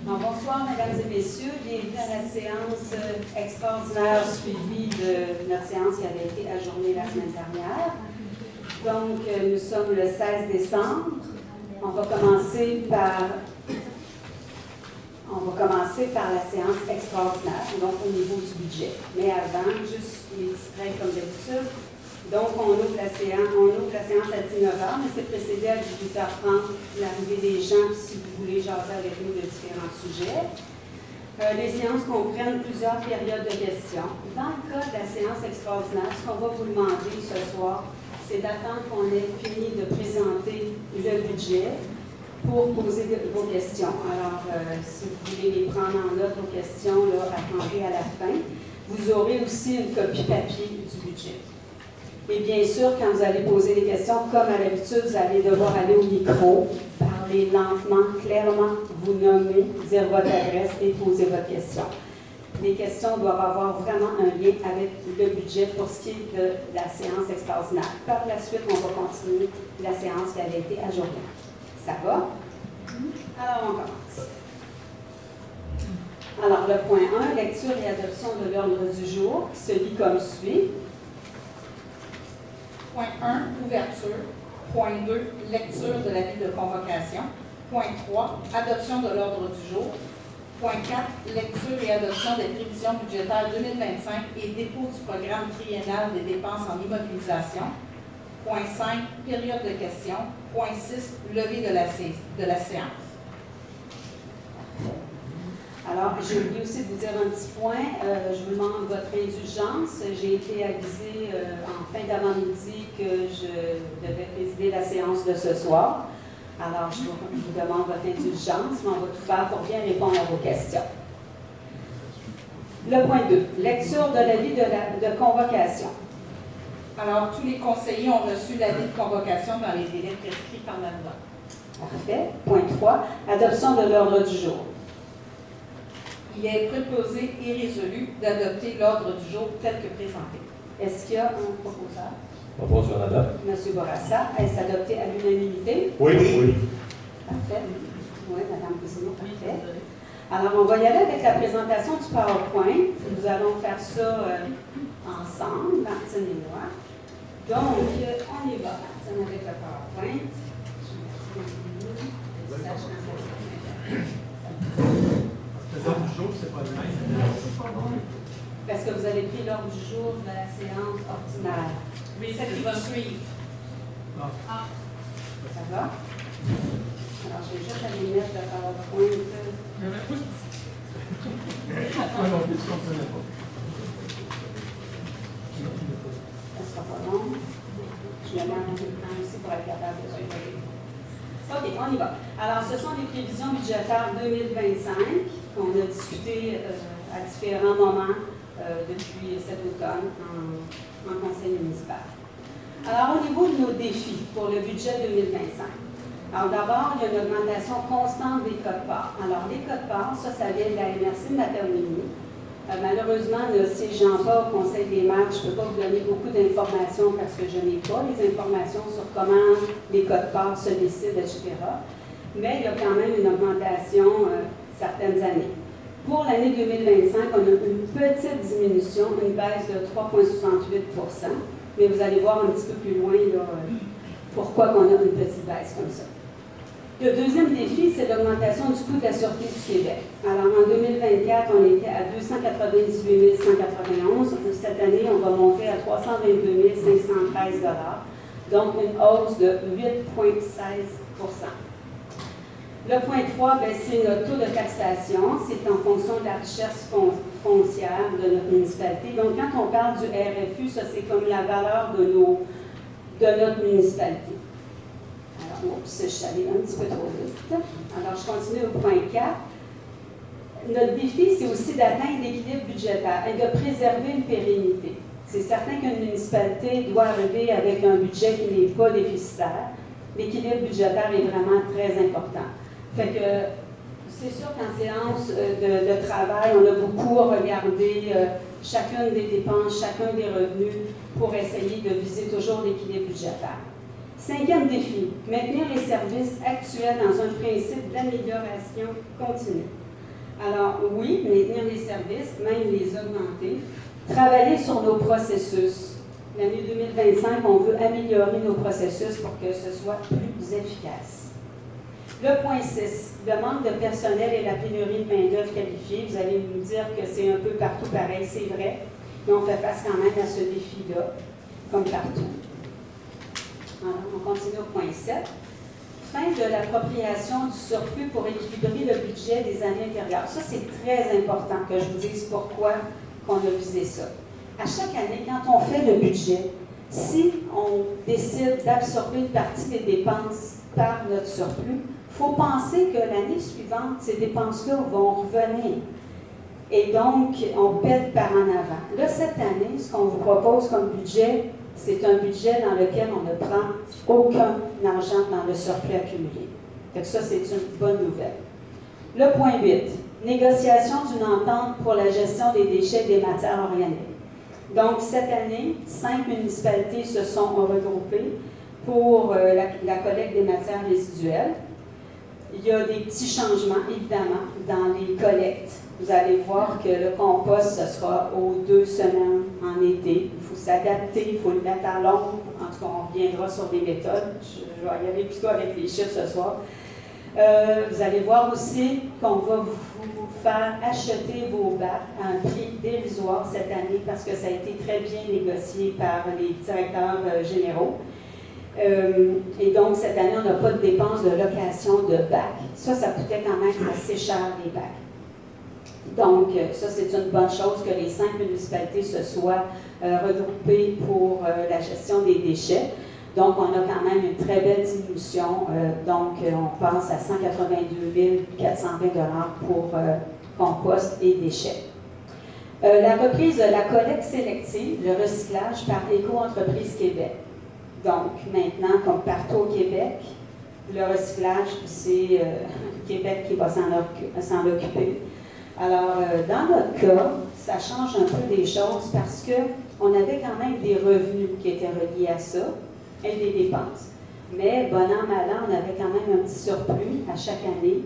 Bonsoir, mesdames et messieurs. Bienvenue à la séance extraordinaire suivie de notre séance qui avait été ajournée la semaine dernière. Donc, nous sommes le 16 décembre. On va commencer par la séance extraordinaire, donc au niveau du budget. Mais avant, juste les distraits comme d'habitude. Donc, on ouvre la séance à 19h, mais c'est précédé à 18h30 l'arrivée des gens, si vous voulez jaser avec nous de différents sujets. Les séances comprennent plusieurs périodes de questions. Dans le cas de la séance extraordinaire, ce qu'on va vous demander ce soir, c'est d'attendre qu'on ait fini de présenter le budget pour poser vos questions. Alors, si vous voulez les prendre en note, vos questions, là, attendez à la fin. Vous aurez aussi une copie papier du budget. Et bien sûr, quand vous allez poser des questions, comme à l'habitude, vous allez devoir aller au micro, parler lentement, clairement, vous nommer, dire votre adresse et poser votre question. Les questions doivent avoir vraiment un lien avec le budget pour ce qui est de la séance extraordinaire. Par la suite, on va continuer la séance qui avait été ajournée. Ça va? Alors, on commence. Alors, le point 1, lecture et adoption de l'ordre du jour, qui se lit comme suit. Point 1, ouverture. Point 2, lecture de l'avis de convocation. Point 3, adoption de l'ordre du jour. Point 4, lecture et adoption des prévisions budgétaires 2025 et dépôt du programme triennal des dépenses en immobilisation. Point 5, période de questions. Point 6, levée de la séance. Alors, j'ai oublié aussi de vous dire un petit point. Je vous demande votre indulgence. J'ai été avisée en fin d'avant-midi que je devais présider la séance de ce soir. Alors, je vous demande votre indulgence, mais on va tout faire pour bien répondre à vos questions. Le point 2, lecture de l'avis de convocation. Alors, tous les conseillers ont reçu l'avis de convocation dans les délais prescrits par la loi. Parfait. Point 3, adoption de l'ordre du jour. Il est proposé et résolu d'adopter l'ordre du jour tel que présenté. Est-ce qu'il y a un proposeur? Proposition d'adoption. M. Bourassa, est-ce adopté à l'unanimité? Oui. Parfait. Oui, Mme Cousineau, parfait. Alors, on va y aller avec la présentation du PowerPoint. Nous allons faire ça ensemble, Martine et moi. Donc, on y va, Martine, avec le PowerPoint. L'ordre du jour, c'est pas le même. Parce que vous avez pris l'ordre du jour de la séance ordinaire. Oui, c'est qui va suivre. Non. Ça va? Alors, je vais juste aller mettre le PowerPoint. Moi non plus, je ne comprenais pas. Ça ne sera pas long. Je vais mettre un peu de temps aussi pour être capable de suivre. OK, on y va. Alors, ce sont les prévisions budgétaires 2025 qu'on a discutées à différents moments depuis cet automne en conseil municipal. Alors, au niveau de nos défis pour le budget 2025, alors d'abord, il y a une augmentation constante des codes-parts. Alors, les codes-parts, ça vient de la MRC de Maternité. Malheureusement, ne siégeant pas au Conseil des maires, je ne peux pas vous donner beaucoup d'informations parce que je n'ai pas les informations sur comment les codes-parts se décident, etc. Mais il y a quand même une augmentation certaines années. Pour l'année 2025, on a une petite diminution, une baisse de 3,68 %. Mais vous allez voir un petit peu plus loin là, pourquoi on a une petite baisse comme ça. Le deuxième défi, c'est l'augmentation du coût de la Sûreté du Québec. Alors, en 2024, on était à 298 191. Cette année, on va monter à 322 513 $. Donc, une hausse de 8,16 %. Le point 3, c'est notre taux de taxation. C'est en fonction de la richesse foncière de notre municipalité. Donc, quand on parle du RFU, ça, c'est comme la valeur de notre municipalité. Alors, oups, je suis allée un petit peu trop vite. Alors, je continue au point 4. Notre défi, c'est aussi d'atteindre l'équilibre budgétaire et de préserver une pérennité. C'est certain qu'une municipalité doit arriver avec un budget qui n'est pas déficitaire. L'équilibre budgétaire est vraiment très important. Fait que c'est sûr qu'en séance de travail, on a beaucoup regardé chacune des dépenses, chacun des revenus pour essayer de viser toujours l'équilibre budgétaire. Cinquième défi, maintenir les services actuels dans un principe d'amélioration continue. Alors, oui, maintenir les services, même les augmenter. Travailler sur nos processus. L'année 2025, on veut améliorer nos processus pour que ce soit plus efficace. Le point 6, le manque de personnel et la pénurie de main-d'œuvre qualifiée. Vous allez nous dire que c'est un peu partout pareil, c'est vrai, mais on fait face quand même à ce défi-là, comme partout. Alors, on continue au point 7. Fin de l'appropriation du surplus pour équilibrer le budget des années antérieures. Ça, c'est très important que je vous dise pourquoi on a visé ça. À chaque année, quand on fait le budget, si on décide d'absorber une partie des dépenses par notre surplus, il faut penser que l'année suivante, ces dépenses-là vont revenir. Et donc, on pète par en avant. Là, cette année, ce qu'on vous propose comme budget, c'est un budget dans lequel on ne prend aucun argent dans le surplus accumulé. Donc ça, c'est une bonne nouvelle. Le point 8, négociation d'une entente pour la gestion des déchets et des matières organiques. Donc, cette année, 5 municipalités se sont regroupées pour la collecte des matières résiduelles. Il y a des petits changements, évidemment, dans les collectes. Vous allez voir que le compost, ce sera aux 2 semaines en été. Il faut s'adapter, il faut le mettre à l'ombre. En tout cas, on reviendra sur des méthodes. Je vais y aller plutôt avec les chiffres ce soir. Vous allez voir aussi qu'on va vous faire acheter vos bacs à un prix dérisoire cette année parce que ça a été très bien négocié par les directeurs généraux. Et donc, cette année, on n'a pas de dépenses de location de bacs. Ça coûtait quand même assez cher, les bacs. Donc, ça, c'est une bonne chose que les 5 municipalités se soient regroupées pour la gestion des déchets. Donc, on a quand même une très belle diminution. Donc, on passe à 182 420 $ pour compost et déchets. La reprise de la collecte sélective, le recyclage par Éco-entreprise Québec. Donc, maintenant, comme partout au Québec, le recyclage, c'est Québec qui va s'en occuper. Alors, dans notre cas, ça change un peu des choses parce qu'on avait quand même des revenus qui étaient reliés à ça et des dépenses. Mais, bon an, mal an, on avait quand même un petit surplus à chaque année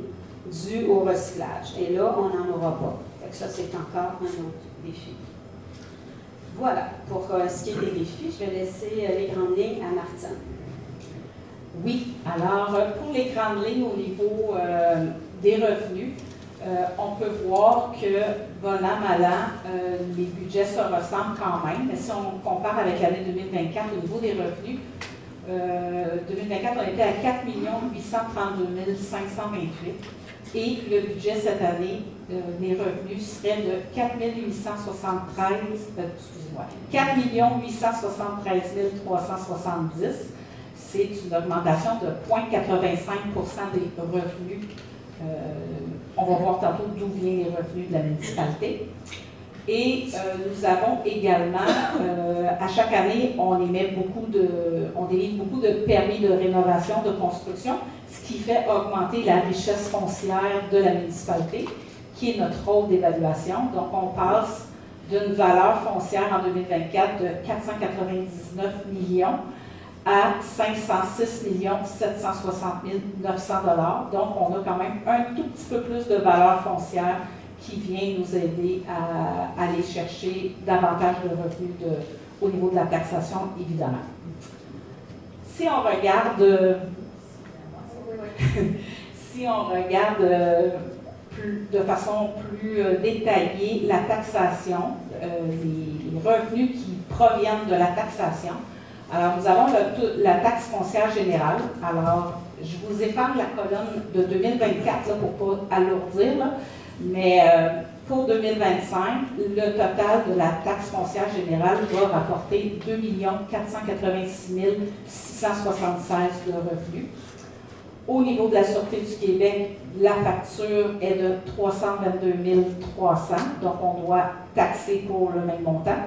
dû au recyclage. Et là, on n'en aura pas. Donc ça, c'est encore un autre défi. Voilà, pour ce qui est des défis, je vais laisser les grandes lignes à Martine. Oui, alors pour les grandes lignes au niveau des revenus, on peut voir que, bon an, mal an, les budgets se ressemblent quand même, mais si on compare avec l'année 2024 au niveau des revenus, 2024, on était à 4 832 528 et le budget cette année, les revenus seraient de 4 873 370. C'est une augmentation de 0,85 des revenus. On va voir tantôt d'où viennent les revenus de la municipalité. Et nous avons également, à chaque année, on délivre beaucoup de permis de rénovation, de construction, ce qui fait augmenter la richesse foncière de la municipalité, qui est notre rôle d'évaluation. Donc, on passe d'une valeur foncière en 2024 de 499 millions à 506 760 900 $. Donc, on a quand même un tout petit peu plus de valeur foncière qui vient nous aider à aller chercher davantage de revenus au niveau de la taxation, évidemment. Si on regarde, de façon plus détaillée la taxation, les revenus qui proviennent de la taxation, alors nous avons la taxe foncière générale. Alors, je vous épargne la colonne de 2024 là, pour ne pas alourdir, là. Mais pour 2025, le total de la taxe foncière générale doit rapporter 2 486 676 de revenus. Au niveau de la Sûreté du Québec, la facture est de 322 300, donc on doit taxer pour le même montant.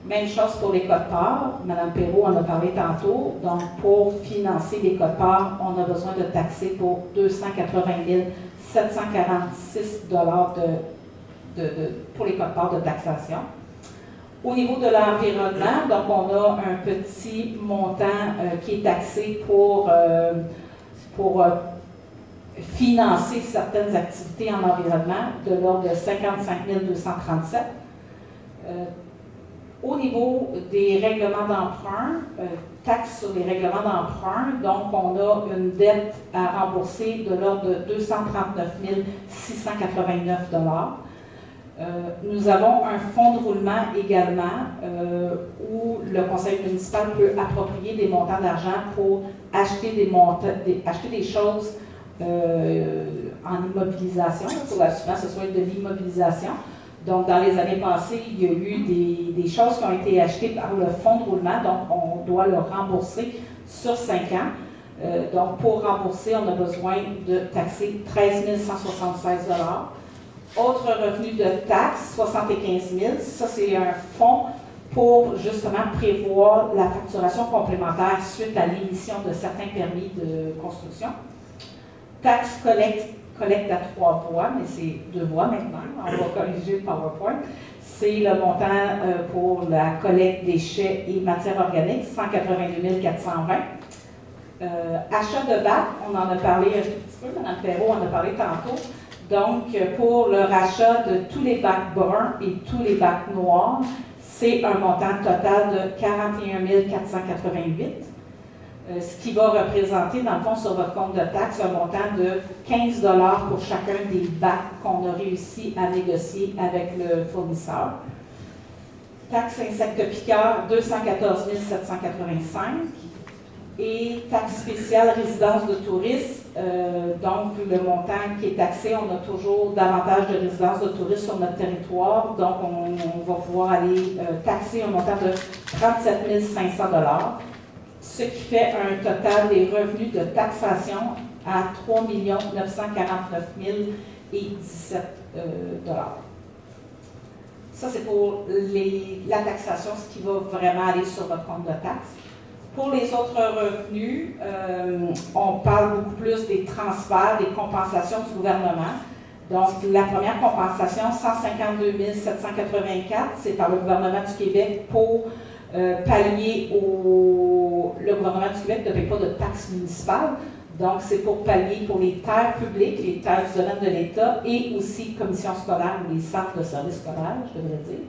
Même chose pour les quotes-parts. Mme Perrault en a parlé tantôt. Donc, pour financer les quotes-parts, on a besoin de taxer pour 280 746 $ pour les quotes-parts de taxation. Au niveau de l'environnement, donc on a un petit montant qui est taxé pour financer certaines activités en environnement de l'ordre de 55 237. Au niveau des règlements d'emprunt, taxes sur les règlements d'emprunt, donc on a une dette à rembourser de l'ordre de 239 689 $. Nous avons un fonds de roulement également où le conseil municipal peut approprier des montants d'argent pour acheter des choses en immobilisation. Souvent, ce soit de l'immobilisation. Donc, dans les années passées, il y a eu des choses qui ont été achetées par le fonds de roulement, donc on doit le rembourser sur 5 ans. Donc, pour rembourser, on a besoin de taxer 13 176 $. Autre revenu de taxe, 75 000 $. Ça, c'est un fonds pour justement prévoir la facturation complémentaire suite à l'émission de certains permis de construction. Taxe collecte à 3 voies, mais c'est 2 voies maintenant. On va corriger le PowerPoint. C'est le montant pour la collecte des déchets et matières organiques, 182 420. Achat de bacs, on en a parlé un tout petit peu, Mme Perrault en a parlé tantôt. Donc, pour le rachat de tous les bacs bruns et tous les bacs noirs, c'est un montant total de 41 488. Ce qui va représenter, dans le fond, sur votre compte de taxe, un montant de 15 $ pour chacun des bacs qu'on a réussi à négocier avec le fournisseur. Taxe insectes piqueurs, 214 785. Et taxe spéciale résidence de touristes, donc le montant qui est taxé, on a toujours davantage de résidences de touristes sur notre territoire, donc on va pouvoir aller taxer un montant de 37 500 $, ce qui fait un total des revenus de taxation à 3 949 017 $. Ça, c'est pour la taxation, ce qui va vraiment aller sur votre compte de taxe. Pour les autres revenus, on parle beaucoup plus des transferts, des compensations du gouvernement. Donc, la première compensation, 152 784, c'est par le gouvernement du Québec pour pallier le gouvernement du Québec ne paye pas de taxes municipales. Donc, c'est pour pallier pour les terres publiques, les terres du domaine de l'État et aussi commissions scolaires ou les centres de services scolaires, je devrais dire.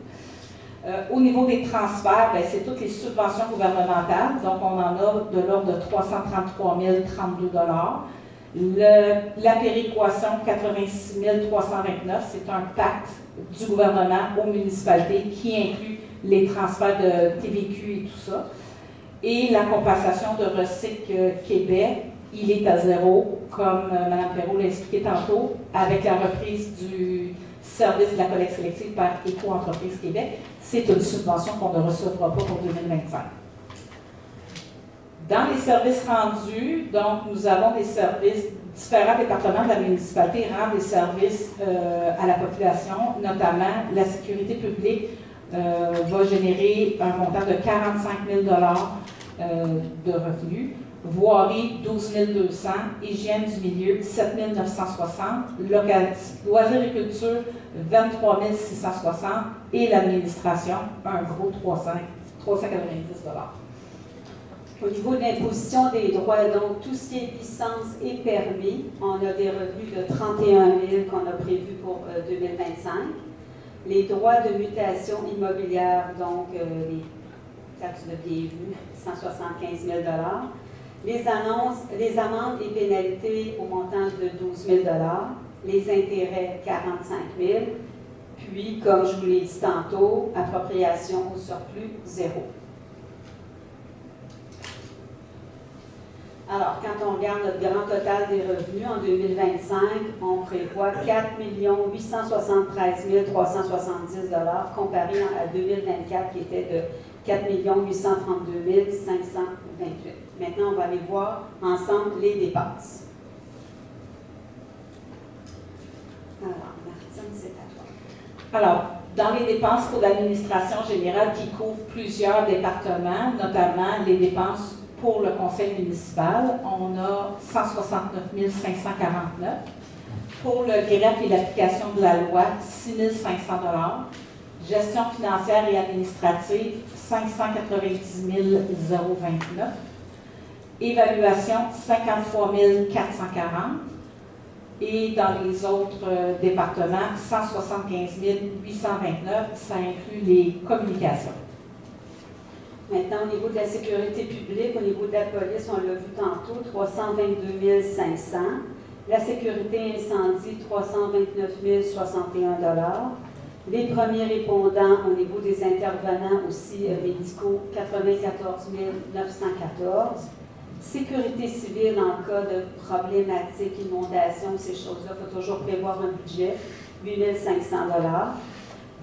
Au niveau des transferts, c'est toutes les subventions gouvernementales. Donc, on en a de l'ordre de 333 032 $. La péréquation, 86 329, c'est un pacte du gouvernement aux municipalités qui inclut les transferts de TVQ et tout ça. Et la compensation de Recycle Québec, il est à 0, comme Mme Perrault l'a expliqué tantôt, avec la reprise du service de la collecte sélective par Éco-entreprise Québec. C'est une subvention qu'on ne recevra pas pour 2025. Dans les services rendus, donc, nous avons des services, différents départements de la municipalité rendent des services à la population, notamment la sécurité publique va générer un montant de 45 000 $ de revenus. Voirie, 12 200, hygiène du milieu, 7 960, loisirs et culture, 23 660 et l'administration, un gros 390 $. Au niveau de l'imposition des droits, donc tout ce qui est licence et permis, on a des revenus de 31 000 qu'on a prévus pour 2025. Les droits de mutation immobilière, donc les taxes de bienvenue, 175 000 $. Les amendes et pénalités au montant de 12 000 $, les intérêts 45 000 $, puis, comme je vous l'ai dit tantôt, appropriation au surplus 0. Alors, quand on regarde notre grand total des revenus en 2025, on prévoit 4 873 370 $ comparé à 2024 qui était de 4 832 528. Maintenant, on va aller voir ensemble les dépenses. Alors, Martine, c'est à toi. Alors, dans les dépenses pour l'administration générale qui couvre plusieurs départements, notamment les dépenses pour le conseil municipal, on a 169 549. Pour le greffe et l'application de la loi, 6 500 $. Gestion financière et administrative, 590 029. Évaluation, 53 440. Et dans les autres départements, 175 829, ça inclut les communications. Maintenant, au niveau de la sécurité publique, au niveau de la police, on l'a vu tantôt, 322 500. La sécurité incendie, 329 061 $. Les premiers répondants au niveau des intervenants aussi médicaux, 94 914. Sécurité civile en cas de problématiques, inondations, ces choses-là, il faut toujours prévoir un budget, 8 500 $.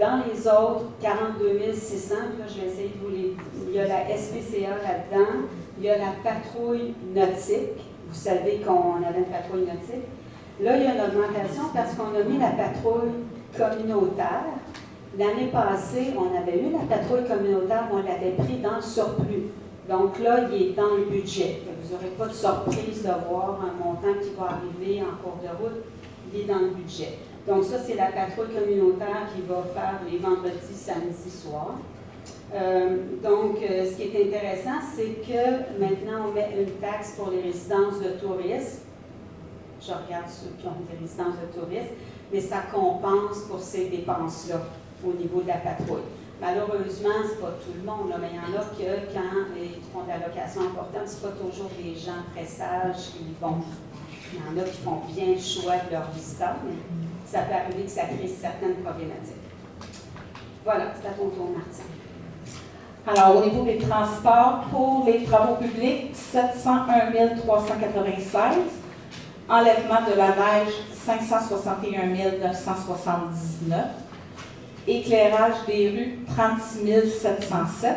Dans les autres, 42 600, là, je vais essayer de vous les... Il y a la SPCA là-dedans, il y a la patrouille nautique. Vous savez qu'on avait une patrouille nautique. Là, il y a une augmentation parce qu'on a mis la patrouille communautaire. L'année passée, on avait eu la patrouille communautaire, mais on l'avait pris dans le surplus. Donc là, il est dans le budget. Vous n'aurez pas de surprise de voir un montant qui va arriver en cours de route. Il est dans le budget. Donc ça, c'est la patrouille communautaire qui va faire les vendredis, samedis soirs. Ce qui est intéressant, c'est que maintenant, on met une taxe pour les résidences de tourisme. Je regarde ceux qui ont des résidences de tourisme, mais ça compense pour ces dépenses-là au niveau de la patrouille. Malheureusement, ce n'est pas tout le monde, là, mais il y en a que quand ils font de la location importante, ce n'est pas toujours des gens très sages qui y vont. Il y en a qui font bien le choix de leur visiteurs, mais ça peut arriver que ça crée certaines problématiques. Voilà, c'est à ton tour, Martine. Alors, au niveau des transports, pour les travaux publics, 701 396. Enlèvement de la neige, 561 979. Éclairage des rues, 36 707.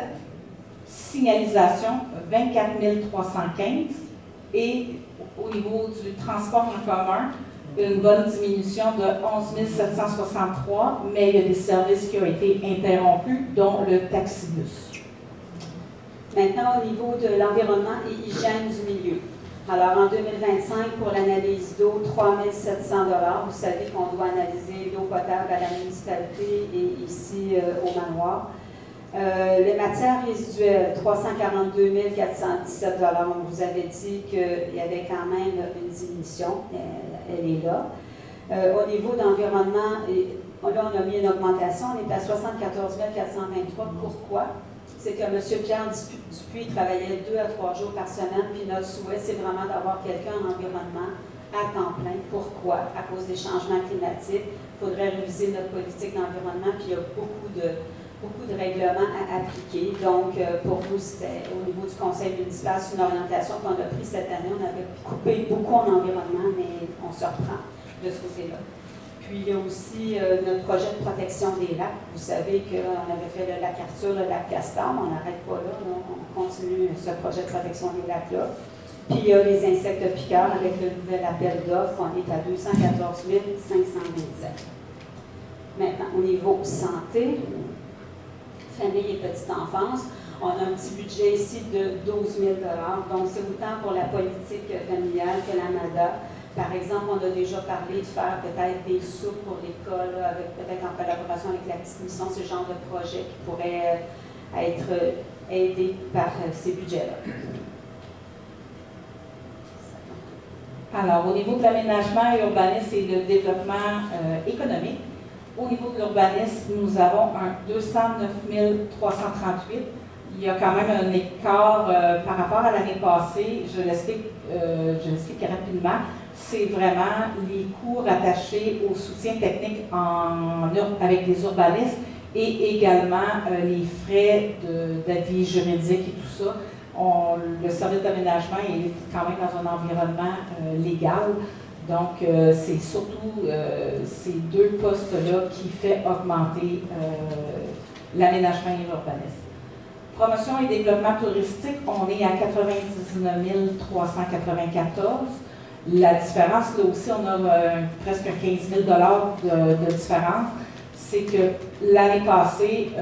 Signalisation, 24 315. Et au niveau du transport en commun, une bonne diminution de 11 763, mais il y a des services qui ont été interrompus, dont le taxibus. Maintenant, au niveau de l'environnement et hygiène du milieu. Alors, en 2025, pour l'analyse d'eau, 3 700 $. Vous savez qu'on doit analyser l'eau potable à la municipalité et ici au manoir. Les matières résiduelles, 342 417 $. On vous avait dit qu'il y avait quand même une diminution. Elle est là. Au niveau d'environnement, là, on a mis une augmentation. On est à 74 423. Pourquoi? C'est que M. Pierre Dupuis travaillait 2 à 3 jours par semaine, puis notre souhait, c'est vraiment d'avoir quelqu'un en environnement à temps plein. Pourquoi? À cause des changements climatiques. Il faudrait réviser notre politique d'environnement, puis il y a beaucoup de règlements à appliquer. Donc, pour nous, c'était au niveau du conseil municipal, c'est une orientation qu'on a prise cette année. On avait coupé beaucoup en environnement, mais on se reprend de ce côté-là. Puis, il y a aussi notre projet de protection des lacs. Vous savez qu'on avait fait le lac Arthur, le lac Castor, mais on n'arrête pas là. On continue ce projet de protection des lacs-là. Puis, il y a les insectes piqueurs avec le nouvel appel d'offres. On est à 214 527. Maintenant, au niveau santé, famille et petite enfance, on a un petit budget ici de 12 000 $. Donc, c'est autant pour la politique familiale que la MADA. Par exemple, on a déjà parlé de faire peut-être des soupes pour l'école, peut-être en collaboration avec la petite mission, ce genre de projet qui pourrait être aidé par ces budgets-là. Alors, au niveau de l'aménagement urbanisme et le développement économique, au niveau de l'urbanisme, nous avons un 209 338. Il y a quand même un écart par rapport à l'année passée. Je l'explique rapidement. C'est vraiment les coûts rattachés au soutien technique avec les urbanistes et également les frais d'avis juridique et tout ça. Le service d'aménagement est quand même dans un environnement légal. Donc, c'est surtout ces deux postes-là qui fait augmenter l'aménagement et l'urbanisme. Promotion et développement touristique, on est à 99 394. La différence, là aussi, on a presque 15 000 $ de différence. C'est que l'année passée,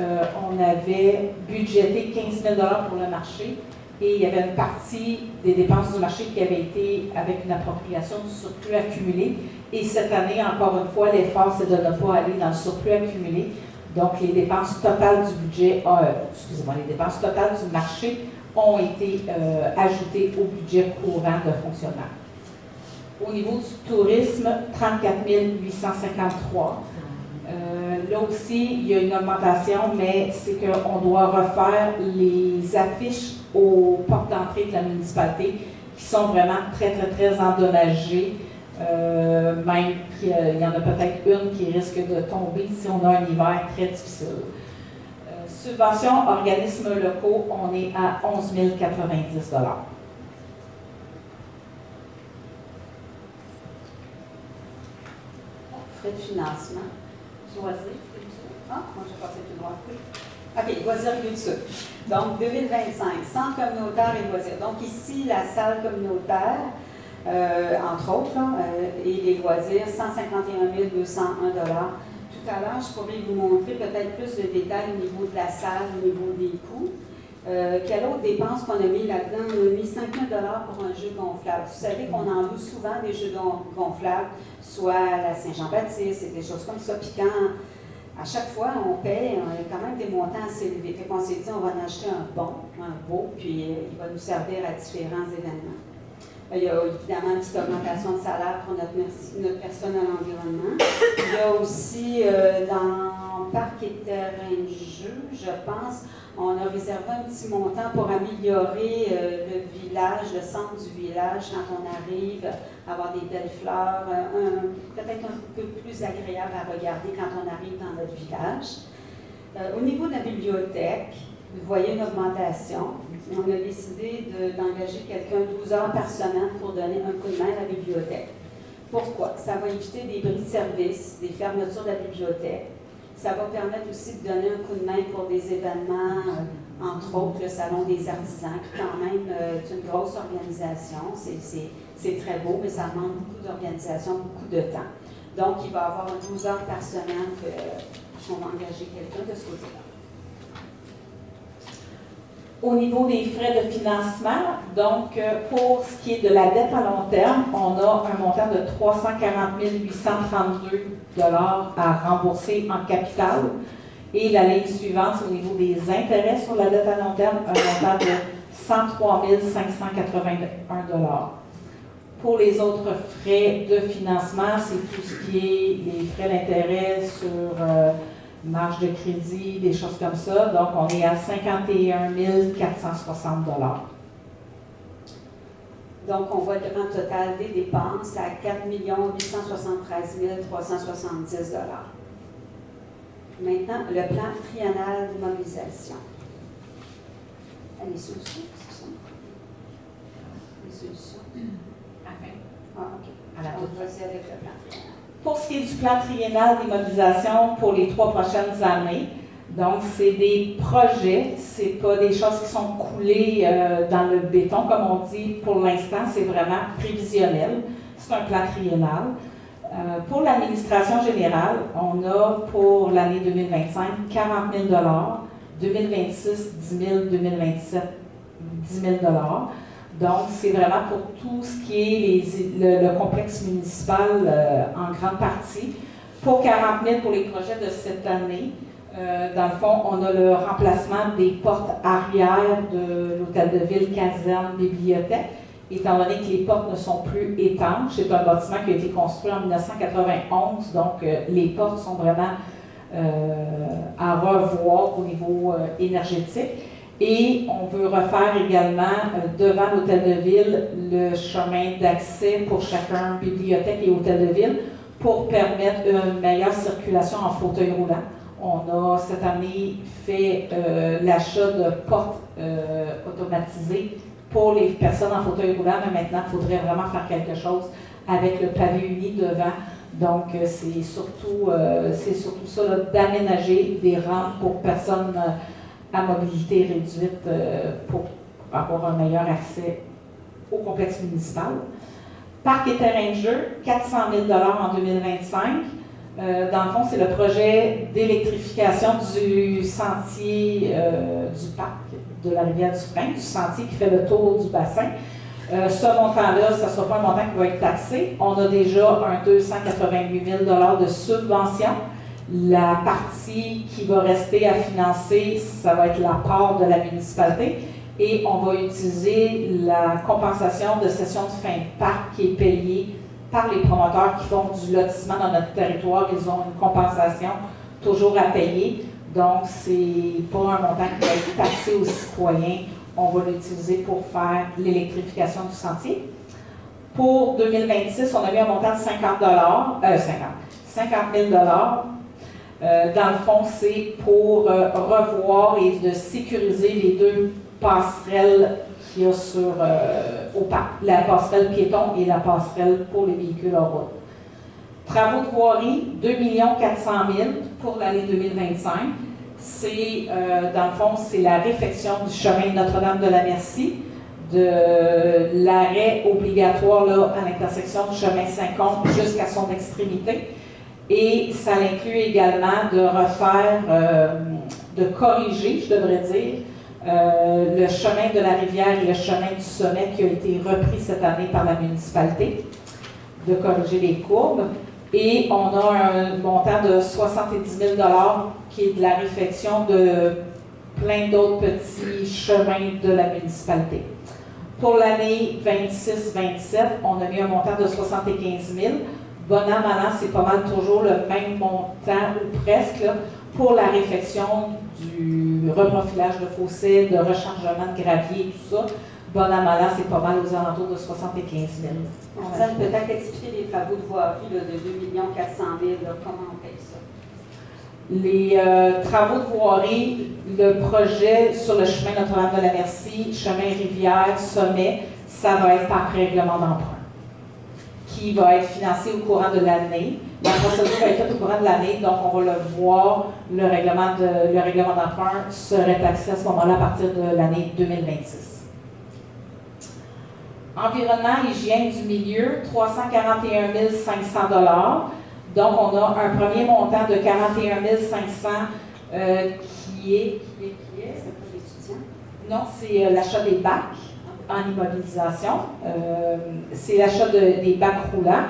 on avait budgété 15 000 $ pour le marché et il y avait une partie des dépenses du marché qui avait été avec une appropriation du surplus accumulé. Et cette année, encore une fois, l'effort, c'est de ne pas aller dans le surplus accumulé. Donc, les dépenses totales du budget, les dépenses totales du marché ont été ajoutées au budget courant de fonctionnement. Au niveau du tourisme, 34 853. Là aussi, il y a une augmentation, mais c'est qu'on doit refaire les affiches aux portes d'entrée de la municipalité qui sont vraiment très, très, très endommagées. Même qu'il y en a peut-être une qui risque de tomber si on a un hiver très difficile. Subvention organismes locaux, on est à 11 090 $. Frais de financement. Loisirs, ah, moi j'ai passé tout droit. OK, loisirs culture. Donc, 2025, centre communautaire et loisirs. Donc, ici, la salle communautaire, entre autres, et les loisirs, 151 201 $. Tout à l'heure, je pourrais vous montrer peut-être plus de détails au niveau de la salle, au niveau des coûts. Quelle autre dépense qu'on a mis là-dedans? On a mis 5 000 $ pour un jeu gonflable. Vous savez qu'on en loue souvent des jeux gonflables, soit à la Saint-Jean-Baptiste, et des choses comme ça. Puis quand, à chaque fois, on paie, on a quand même des montants assez élevés. Fait qu'on s'est dit, on va en acheter un bon, un beau, puis il va nous servir à différents événements. Il y a évidemment une petite augmentation de salaire pour notre personne à l'environnement. Il y a aussi, dans Parc et terrain de jeu, je pense, on a réservé un petit montant pour améliorer le village, le centre du village, quand on arrive, avoir des belles fleurs, peut-être un peu plus agréable à regarder quand on arrive dans notre village. Au niveau de la bibliothèque, vous voyez une augmentation. On a décidé d'engager quelqu'un 12 heures par semaine pour donner un coup de main à la bibliothèque. Pourquoi? Ça va éviter des bris de service, des fermetures de la bibliothèque. Ça va permettre aussi de donner un coup de main pour des événements, entre autres le Salon des artisans, qui quand même est une grosse organisation. C'est très beau, mais ça demande beaucoup d'organisation, beaucoup de temps. Donc, il va y avoir 12 heures par semaine qu'on va engager quelqu'un de ce côté-là. Au niveau des frais de financement, donc pour ce qui est de la dette à long terme, on a un montant de 340 832 $ à rembourser en capital. Et la ligne suivante, c'est au niveau des intérêts sur la dette à long terme, un montant de 103 581 $. Pour les autres frais de financement, c'est tout ce qui est les frais d'intérêt sur marge de crédit, des choses comme ça. Donc, on est à 51 460 $. Donc, on voit le grand total des dépenses à 4 873 370 $. Maintenant, le plan triennal de mobilisation. Les solutions, c'est ça? Les solutions. Ah, OK. On va passer avec le plan triennal. Pour ce qui est du plan triennal d'immobilisation pour les 3 prochaines années, donc c'est des projets, c'est pas des choses qui sont coulées dans le béton, comme on dit pour l'instant, c'est vraiment prévisionnel. C'est un plan triennal. Pour l'administration générale, on a pour l'année 2025 40 000 $, 2026 10 000 $, 2027 10 000 $. Donc, c'est vraiment pour tout ce qui est le complexe municipal en grande partie. Pour 40 000 pour les projets de cette année, dans le fond, on a le remplacement des portes arrière de l'hôtel de ville, caserne, bibliothèque, étant donné que les portes ne sont plus étanches. C'est un bâtiment qui a été construit en 1991, donc les portes sont vraiment à revoir au niveau énergétique. Et on veut refaire également devant l'hôtel de ville le chemin d'accès pour chacun, bibliothèque et hôtel de ville, pour permettre une meilleure circulation en fauteuil roulant. On a cette année fait l'achat de portes automatisées pour les personnes en fauteuil roulant, mais maintenant il faudrait vraiment faire quelque chose avec le pavé uni devant. Donc c'est surtout ça, d'aménager des rampes pour personnes à mobilité réduite pour avoir un meilleur accès au complexe municipal. Parc et terrain de jeu, 400 000 $ en 2025. Dans le fond, c'est le projet d'électrification du sentier du parc de la rivière du Frein, du sentier qui fait le tour du bassin. Ce montant-là, ce ne sera pas un montant qui va être taxé. On a déjà un 288 000 $ de subvention. La partie qui va rester à financer, ça va être la part de la municipalité. Et on va utiliser la compensation de cession de fin de parc qui est payée par les promoteurs qui font du lotissement dans notre territoire. Ils ont une compensation toujours à payer. Donc, c'est pas un montant qui va être taxé aux citoyens. On va l'utiliser pour faire l'électrification du sentier. Pour 2026, on a mis un montant de 50 000 $. Dans le fond, c'est pour revoir et de sécuriser les deux passerelles qu'il y a sur la passerelle piéton et la passerelle pour les véhicules en route. Travaux de voirie, 2 400 000 pour l'année 2025. C'est, dans le fond, c'est la réfection du chemin Notre-Dame-de-la-Merci, de l'arrêt obligatoire là, à l'intersection du chemin Saint-Combe jusqu'à son extrémité. Et ça inclut également de refaire, de corriger, je devrais dire, le chemin de la rivière et le chemin du sommet qui a été repris cette année par la municipalité, de corriger les courbes. Et on a un montant de 70 000 $ qui est de la réfection de plein d'autres petits chemins de la municipalité. Pour l'année 26-27, on a mis un montant de 75 000 $. Bon an, mal an, c'est pas mal toujours le même montant, ou presque, là, pour la réfection du reprofilage de fossés, de rechargement de gravier et tout ça. Bon an, mal an, c'est pas mal aux alentours de 75 000 $. On va peut-être expliquer les travaux de voirie là, de 2 400 000 $, comment on paye ça? Les travaux de voirie, le projet sur le chemin Notre-Dame-de-la-Merci, chemin Rivière, sommet, ça va être par règlement d'emprunt, qui va être financé au courant de l'année. La procédure va être faite au courant de l'année, donc on va le voir, le règlement d'emprunt serait taxé à ce moment-là à partir de l'année 2026. Environnement, hygiène du milieu, 341 500 $. Donc, on a un premier montant de 41 500 qui est C'est pour l'étudiant? non, c'est l'achat des bacs en immobilisation. C'est l'achat des bacs roulants.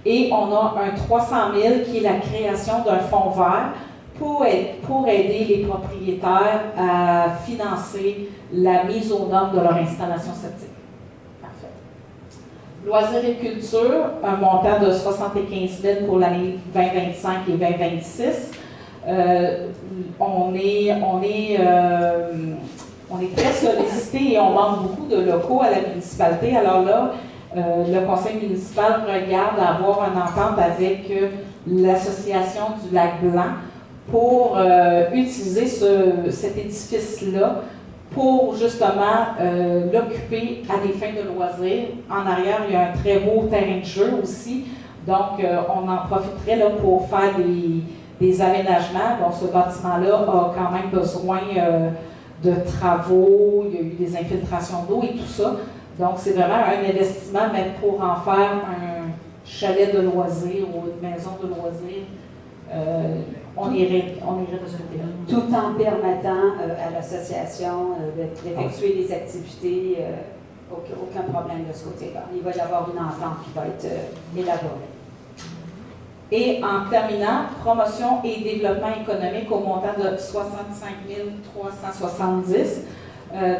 Et on a un 300 000 qui est la création d'un fonds vert pour aider les propriétaires à financer la mise aux normes de leur installation septique. Parfait. Loisirs et culture, un montant de 75 000 pour l'année 2025 et 2026. On est très sollicité et on manque beaucoup de locaux à la municipalité. Alors là, le conseil municipal regarde à avoir une entente avec l'association du Lac-Blanc pour utiliser cet édifice-là pour justement l'occuper à des fins de loisirs. En arrière, il y a un très beau terrain de jeu aussi. Donc, on en profiterait là, pour faire des aménagements. Bon, ce bâtiment-là a quand même besoin de travaux, il y a eu des infiltrations d'eau et tout ça. Donc, c'est vraiment un investissement, même pour en faire un chalet de loisirs ou une maison de loisirs. On irait de ce côté-là. Tout en permettant à l'association d'effectuer des activités, aucun problème de ce côté-là. Il va y avoir une entente qui va être élaborée. Et en terminant, promotion et développement économique au montant de 65 370.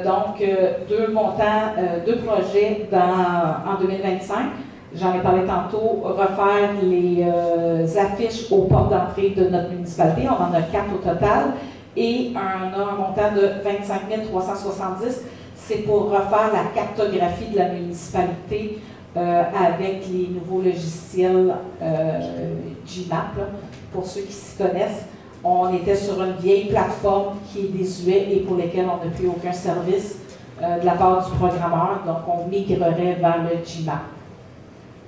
Donc, deux projets en 2025. J'en ai parlé tantôt, refaire les affiches aux portes d'entrée de notre municipalité. On en a 4 au total. Et on a un montant de 25 370. C'est pour refaire la cartographie de la municipalité avec les nouveaux logiciels GMAP, là, pour ceux qui s'y connaissent. On était sur une vieille plateforme qui est désuète et pour laquelle on n'a plus aucun service de la part du programmeur. Donc, on migrerait vers le GMAP.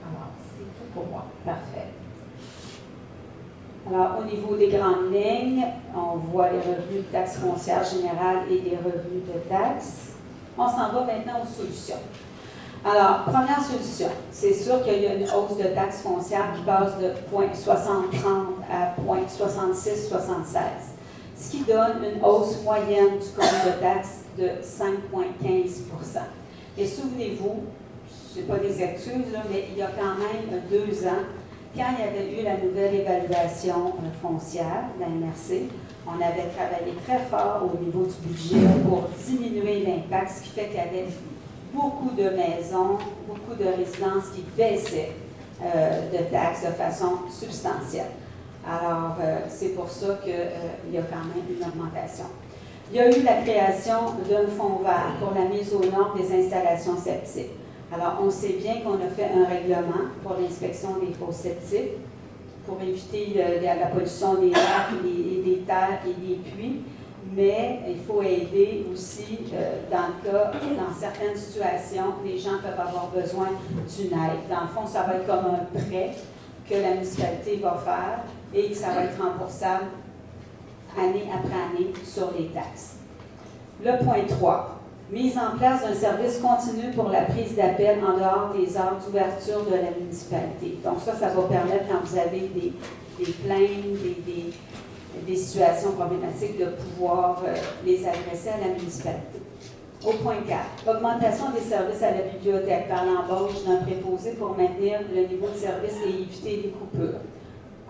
Alors, c'est tout pour moi. Parfait. Alors, au niveau des grandes lignes, on voit les revenus de taxes foncières générales et des revenus de taxes. On s'en va maintenant aux solutions. Alors, première solution, c'est sûr qu'il y a une hausse de taxes foncières qui passe de 0,6030 à 0,6676, ce qui donne une hausse moyenne du compte de taxes de 5,15 %. Et souvenez-vous, ce n'est pas des excuses, là, mais il y a quand même 2 ans, quand il y avait eu la nouvelle évaluation foncière, la MRC, on avait travaillé très fort au niveau du budget pour diminuer l'impact, ce qui fait qu'il y avait beaucoup de maisons, beaucoup de résidences qui baissaient de taxes de façon substantielle. Alors, c'est pour ça qu'il y a quand même une augmentation. Il y a eu la création d'un fonds vert pour la mise aux normes des installations septiques. Alors, on sait bien qu'on a fait un règlement pour l'inspection des fosses septiques pour éviter la pollution des lacs et des terres et des puits, mais il faut aider aussi dans certaines situations, les gens peuvent avoir besoin d'une aide. Dans le fond, ça va être comme un prêt que la municipalité va faire et que ça va être remboursable année après année sur les taxes. Le point 3. Mise en place d'un service continu pour la prise d'appel en dehors des heures d'ouverture de la municipalité. Donc ça va permettre, quand vous avez des plaintes, des situations problématiques, de pouvoir les adresser à la municipalité. Au point 4, augmentation des services à la bibliothèque par l'embauche d'un préposé pour maintenir le niveau de service et éviter les coupures.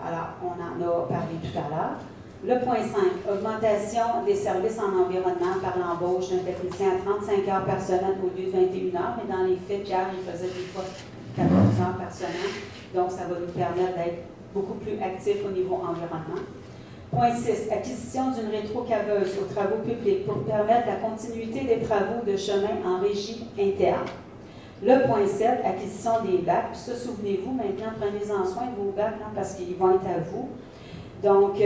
Alors, on en a parlé tout à l'heure. Le point 5, augmentation des services en environnement par l'embauche d'un technicien à 35 heures par semaine au lieu de 21 heures, mais dans les faits, Pierre, il faisait des fois 14 heures par semaine, donc ça va nous permettre d'être beaucoup plus actifs au niveau environnement. Point 6, acquisition d'une rétrocaveuse aux travaux publics pour permettre la continuité des travaux de chemin en régie interne. Le point 7, acquisition des bacs. Puis ça, souvenez-vous, maintenant, prenez-en soin de vos bacs, parce qu'ils vont être à vous. Donc,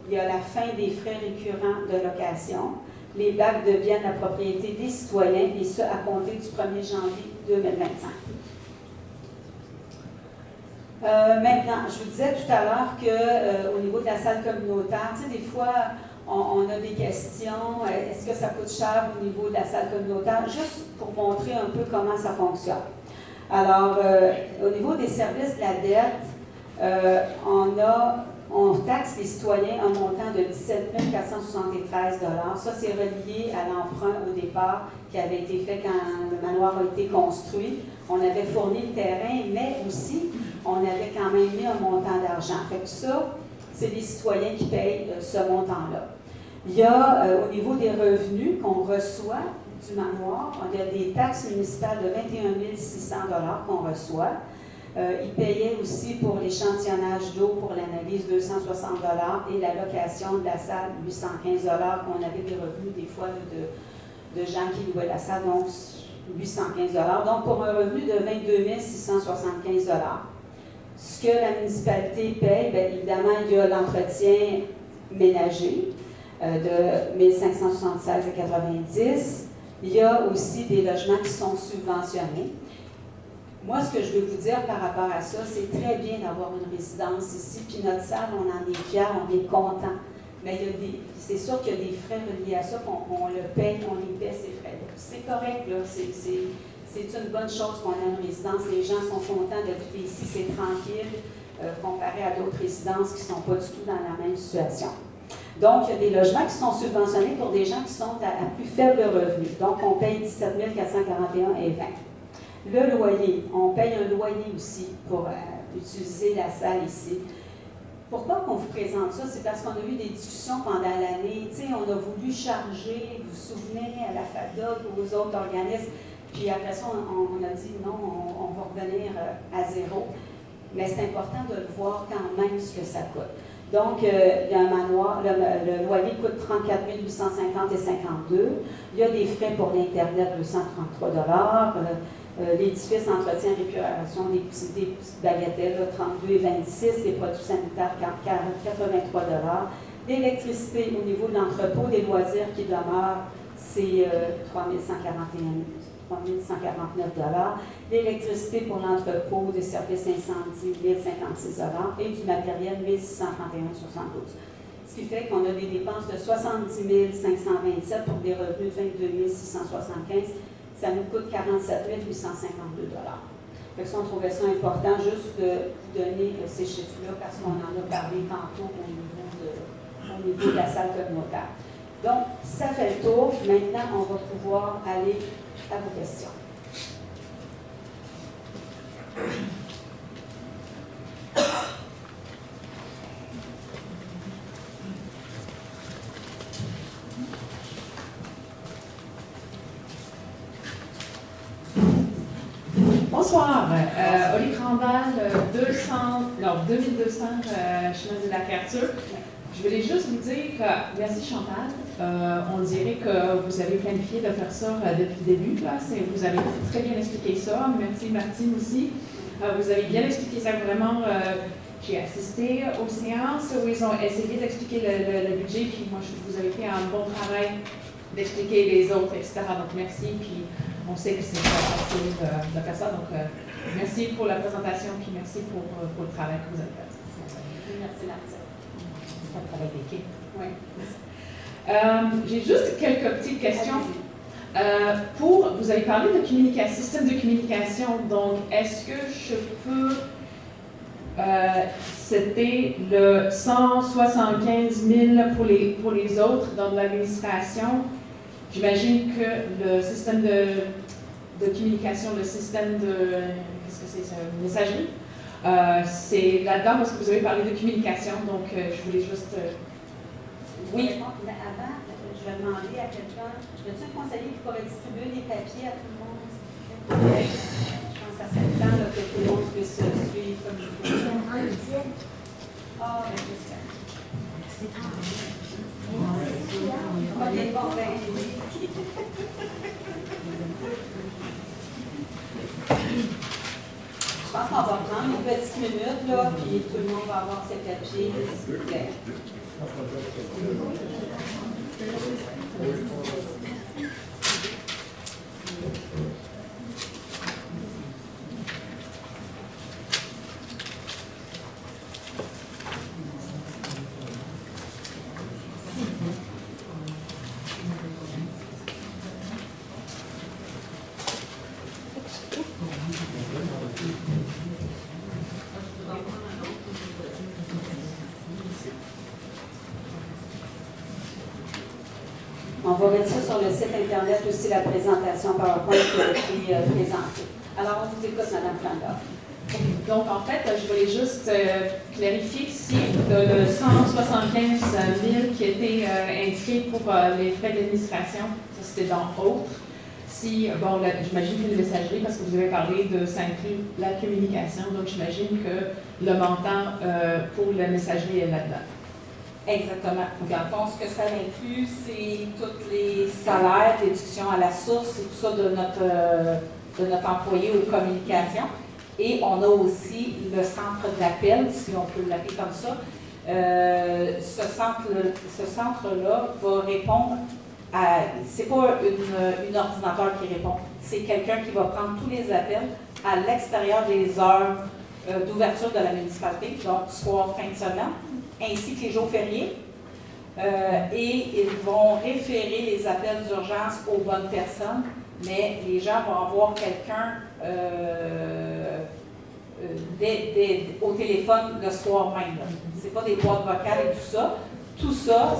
il y a la fin des frais récurrents de location. Les bacs deviennent la propriété des citoyens, et ce, à compter du 1er janvier 2025. Maintenant, je vous disais tout à l'heure qu'au niveau de la salle communautaire, tu sais, des fois, on a des questions. Est-ce que ça coûte cher au niveau de la salle communautaire? Juste pour montrer un peu comment ça fonctionne. Alors, au niveau des services de la dette, on taxe les citoyens un montant de 17 473 $. Ça, c'est relié à l'emprunt au départ qui avait été fait quand le manoir a été construit. On avait fourni le terrain, mais aussi, on avait quand même mis un montant d'argent. Fait que ça, c'est les citoyens qui payent ce montant-là. Il y a, au niveau des revenus qu'on reçoit du manoir, il y a des taxes municipales de 21 600 $ qu'on reçoit. Ils payaient aussi pour l'échantillonnage d'eau pour l'analyse 260 $ et la location de la salle 815 $. On avait des revenus des fois de gens qui louaient la salle, donc 815 $. Donc pour un revenu de 22 675 $. Ce que la municipalité paye, bien évidemment, il y a l'entretien ménager de 1576,90 $. Il y a aussi des logements qui sont subventionnés. Moi, ce que je veux vous dire par rapport à ça, c'est très bien d'avoir une résidence ici, puis notre salle, on en est fiers, on est content. Mais c'est sûr qu'il y a des frais reliés à ça, qu'on le paye, on les paie, ces frais-là. C'est correct, là, c'est une bonne chose qu'on ait une résidence. Les gens sont contents d'habiter ici, c'est tranquille, comparé à d'autres résidences qui ne sont pas du tout dans la même situation. Donc, il y a des logements qui sont subventionnés pour des gens qui sont à plus faible revenu. Donc, on paye 17 441,20 $. Le loyer, on paye un loyer aussi pour utiliser la salle ici. Pourquoi on vous présente ça? C'est parce qu'on a eu des discussions pendant l'année. Tu sais, on a voulu charger, vous vous souvenez, à la FADOC ou aux autres organismes. Puis après ça, on a dit non, on va revenir à zéro. Mais c'est important de le voir quand même ce que ça coûte. Donc, il y a un manoir, le loyer coûte 34 850,52 $. Il y a des frais pour l'Internet, 233 $. L'édifice, entretien, récupération, des petites bagatelles, 32,26 $. Les produits sanitaires, 83 $. L'électricité au niveau de l'entrepôt, des loisirs qui demeurent, c'est 3 149 $. L'électricité pour l'entrepôt, des services incendie, 1056 $ et du matériel, 1631,72 $. Ce qui fait qu'on a des dépenses de 70 527 pour des revenus de 22 675 $. Ça nous coûte 47 852 $. Fait que ça, on trouvait ça important juste de donner ces chiffres-là parce qu'on en a parlé tantôt au niveau de la salle communautaire. Donc, ça fait le tour. Maintenant, on va pouvoir aller à vos questions. Bonsoir. Bonsoir. Oli Crandal, 2200 chemin de la Créature. Je voulais juste vous dire que, merci Chantal, on dirait que vous avez planifié de faire ça depuis le début. Là. Vous avez très bien expliqué ça. Merci Martine aussi. Vous avez bien expliqué ça vraiment. J'ai assisté aux séances où ils ont essayé d'expliquer le budget, puis moi, vous avez fait un bon travail d'expliquer les autres, etc. Donc, merci. Puis, on sait que c'est pas facile de faire ça. Donc, merci pour la présentation, puis merci pour le travail que vous avez fait. Merci, Martine. C'est un travail d'équipe. Oui. J'ai juste quelques petites questions. Vous avez parlé de système de communication. Donc, est-ce que je peux... c'était le 175 000 pour les autres dans l'administration. J'imagine que le système de communication, le système de qu'est-ce que c'est, messagerie, c'est là-dedans parce que vous avez parlé de communication, donc je voulais juste... Oui. Mais avant, je vais demander à quelqu'un, y a-t-il un conseiller qui pourrait distribuer des papiers à tout le monde? Je pense que ça serait le temps que tout le monde puisse suivre comme il faut. Ah, ben j'espère. Ok, bon, ben. Je pense qu'on va prendre une petite minute, là, puis tout le monde va avoir ses papiers, s'il vous plaît. On va mettre ça sur le site Internet aussi, la présentation PowerPoint qui a été présentée. Alors, on vous écoute, Mme Flandor. Donc, en fait, je voulais juste clarifier ici le 175 000 qui était inscrit pour les frais d'administration, ça c'était dans « Autres ». Si, bon, j'imagine que les messageries, parce que vous avez parlé de ça inclut la communication, donc j'imagine que le montant pour la messagerie est là-dedans. Exactement. Dans le fond, ce que ça inclut, c'est tous les salaires, déductions à la source et tout ça de notre employé aux communications. Et on a aussi le centre d'appel, si on peut l'appeler comme ça. Ce centre-là va répondre à... C'est pas une ordinateur qui répond, c'est quelqu'un qui va prendre tous les appels à l'extérieur des heures d'ouverture de la municipalité, donc soir, fin de semaine, ainsi que les jours fériés. Et ils vont référer les appels d'urgence aux bonnes personnes, mais les gens vont avoir quelqu'un au téléphone le soir même. Ce n'est pas des boîtes vocales et tout ça. Tout ça,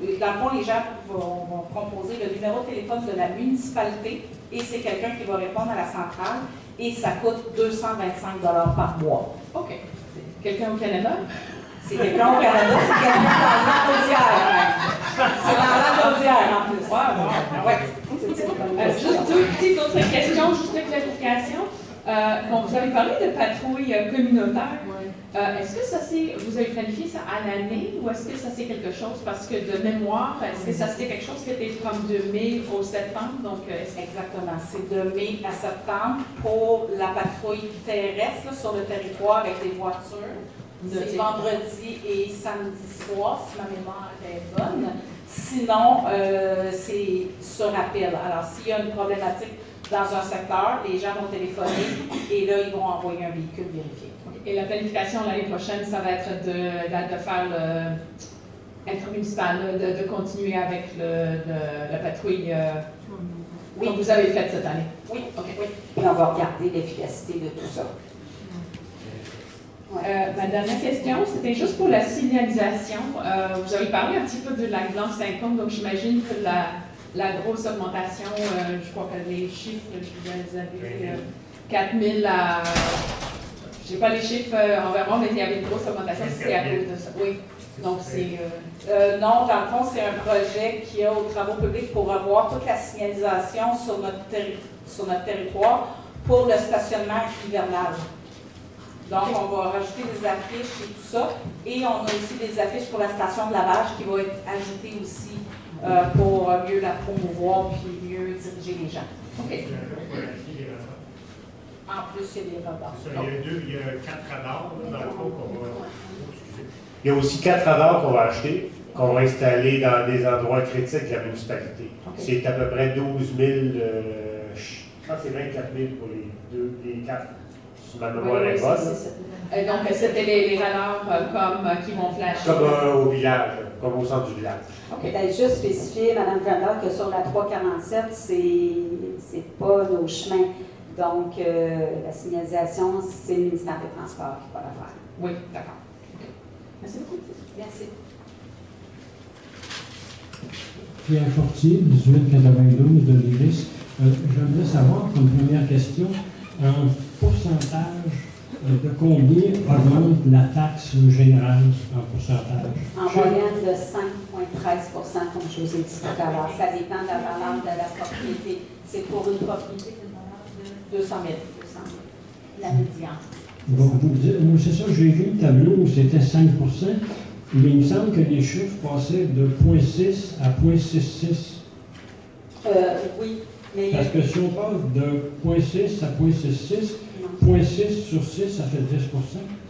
dans le fond, les gens vont composer le numéro de téléphone de la municipalité et c'est quelqu'un qui va répondre à la centrale et ça coûte 225 $ par mois. OK. Quelqu'un au Canada? C'est quelqu'un au Canada, c'est quelqu'un dans l'Audière. C'est dans l'Audière en plus. Ouais. Juste deux petites autres questions, juste une clarification. Quand vous avez parlé de patrouille communautaire, est-ce que ça c'est, vous avez planifié ça à l'année ou est-ce que ça c'est quelque chose, parce que de mémoire, est-ce que ça c'était quelque chose qui était comme de mai au septembre? Donc, exactement, c'est de mai à septembre pour la patrouille terrestre là, sur le territoire avec des voitures. C'est vendredi et samedi soir, si ma mémoire est bonne. Sinon, c'est sur appel. Alors, s'il y a une problématique dans un secteur, les gens vont téléphoner et là, ils vont envoyer un véhicule vérifier. Et la planification l'année prochaine, ça va être de faire l'intermunicipal, de continuer avec la patrouille comme vous avez fait cette année. Oui, okay. Oui. Et on va regarder l'efficacité de tout ça. Ma dernière question, c'était juste pour la signalisation. Vous avez parlé un petit peu de la glande 50, donc j'imagine que la grosse augmentation, je crois que les chiffres, vous avez 4 000 à... Je n'ai pas les chiffres envers moi, mais il y avait une grosse augmentation, c'était à cause de ça. Oui. Donc, c'est... non, dans le fond, c'est un projet qui a aux travaux publics pour avoir toute la signalisation sur notre territoire pour le stationnement hivernal. Donc, on va rajouter des affiches et tout ça. Et on a aussi des affiches pour la station de lavage qui va être ajoutée aussi pour mieux la promouvoir puis mieux diriger les gens. OK. En plus, il y a des radars. Il y a 4 radars dans le fond qu'on va. Il y a aussi 4 radars qu'on va acheter, qu'on va installer dans des endroits critiques de la municipalité. Okay. C'est à peu près 12 000, je pense que c'est 24 000 pour les 4. Si ma mémoire est bonne. Donc, c'était les radars qui vont flasher. Comme au village, comme au centre du village. Okay. Peut-être juste spécifier, Mme Grandal, que sur la 347, c'est pas nos chemins. Donc, la signalisation, c'est le ministère des Transports qui va la faire. Oui, d'accord. Okay. Merci beaucoup. Merci. Pierre Fortier, 1892 de l'Église. J'aimerais savoir, comme première question, un pourcentage de combien augmente la taxe générale en pourcentage? En moyenne de 5,13 comme je vous ai dit tout à l'heure. Ça dépend de la valeur de la propriété. C'est pour une propriété de valeur de 200 000. La médiane. Bon, c'est ça, j'ai vu le tableau où c'était 5 mais il me semble que les chiffres passaient de 0,6 à 0,66. Oui. Mais parce que si on passe de 0,6 à 0,66, 0,6 sur 6, ça fait 10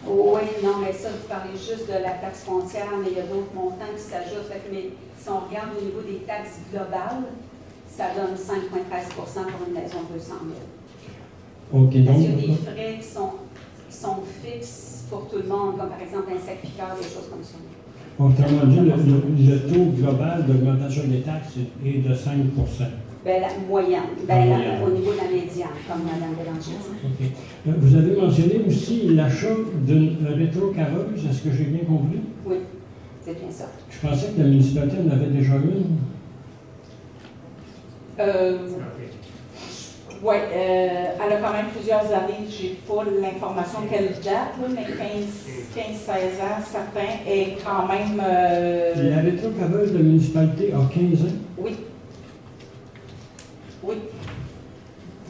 Oui, non, mais ça, vous parlez juste de la taxe foncière, mais il y a d'autres montants qui s'ajoutent. Mais si on regarde au niveau des taxes globales, ça donne 5,13 pour une maison de 200 000. OK, donc. Parce qu'il y a des frais qui sont fixes pour tout le monde, comme par exemple insectes piqueurs, des choses comme ça. Autrement dit, le taux global d'augmentation des taxes est de 5 Bien, la moyenne, au niveau de la médiane, comme Mme Bélanger dit. Okay. Vous avez mentionné aussi l'achat d'une rétrocarreuse, est-ce que j'ai bien compris? Oui, c'est bien ça. Je pensais que la municipalité en avait déjà une. Oui, elle a quand même plusieurs années, je n'ai pas l'information quelle date, là, mais 15-16 ans, certains, et quand même... La rétrocarreuse de la municipalité a 15 ans? Oui. Oui.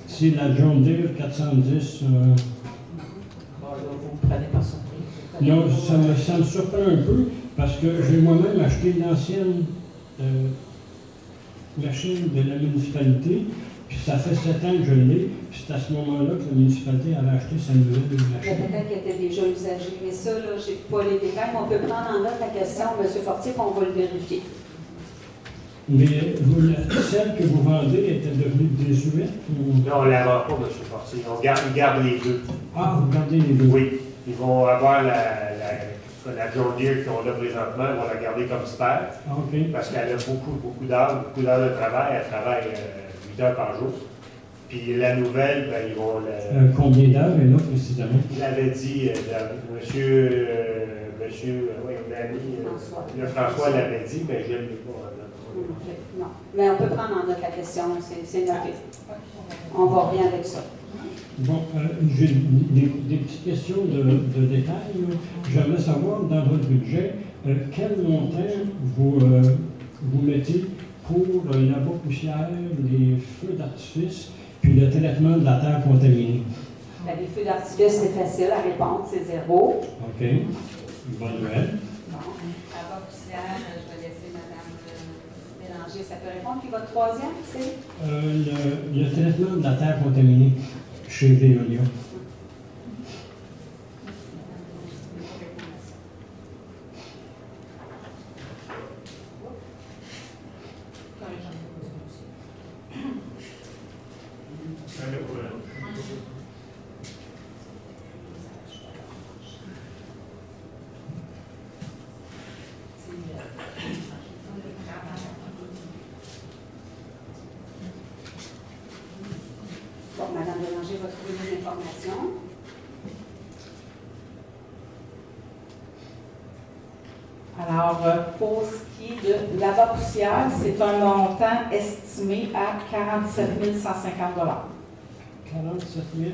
C'est la John Deere 410. Vous ne prenez pas surpris. Non, ça me surprend un peu parce que j'ai moi-même acheté l'ancienne machine de la municipalité, puis ça fait 7 ans que je l'ai, puis c'est à ce moment-là que la municipalité avait acheté sa nouvelle machine. Peut-être qu'elle était déjà usagée, mais ça, là, je n'ai pas les détails. On peut prendre en note la question, M. Fortier, puis on va le vérifier. Mais celle que vous vendez était devenue désuète? Ou... Non, on ne la vend pas, M. Fortier. On garde les deux. Ah, vous gardez les deux? Oui. Ils vont avoir la John Deere qu'on a présentement, ils vont la garder comme spare. Okay. Parce qu'elle a beaucoup d'heures de travail. Elle travaille 8 heures par jour. Puis la nouvelle, ben, ils vont la... combien d'heures est là précisément? Il avait dit, monsieur François l'avait dit, mais je ne l'ai pas. Non, mais on peut prendre en note la question, c'est noté. On va revenir avec ça. Bon, j'ai des petites questions de détail. J'aimerais savoir, dans votre budget, quel montant vous mettez pour la poussière, les feux d'artifice, puis le traitement de la terre contaminée? Ben, les feux d'artifice, c'est facile à répondre, c'est 0. OK. Bonne nouvelle. Bon, la poussière, je vais laisser Mme Bélanger, ça peut répondre. Puis votre troisième, c'est? Le traitement de la terre contaminée chez Veolia. Bon, Mme Bélanger va trouver des informations. Alors, pour ce qui est de lava-poussière, c'est un montant estimé à 47 150 $. 47 000.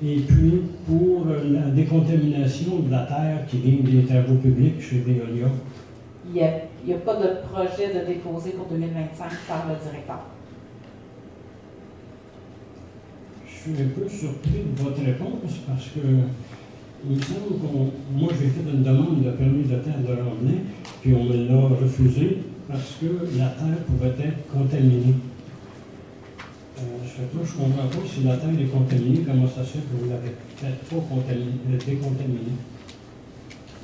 Et puis, pour la décontamination de la terre qui vient des travaux publics chez Veolia? Il n'y a il n'y a pas de projet de déposer pour 2025 par le directeur. Je suis un peu surpris de votre réponse parce que il me semble moi j'ai fait une demande de permis de terre de revenir, puis on me l'a refusé parce que la terre pouvait être contaminée. Je ne comprends pas si la terre est contaminée, comment ça se fait que vous ne l'avez peut-être pas décontaminée.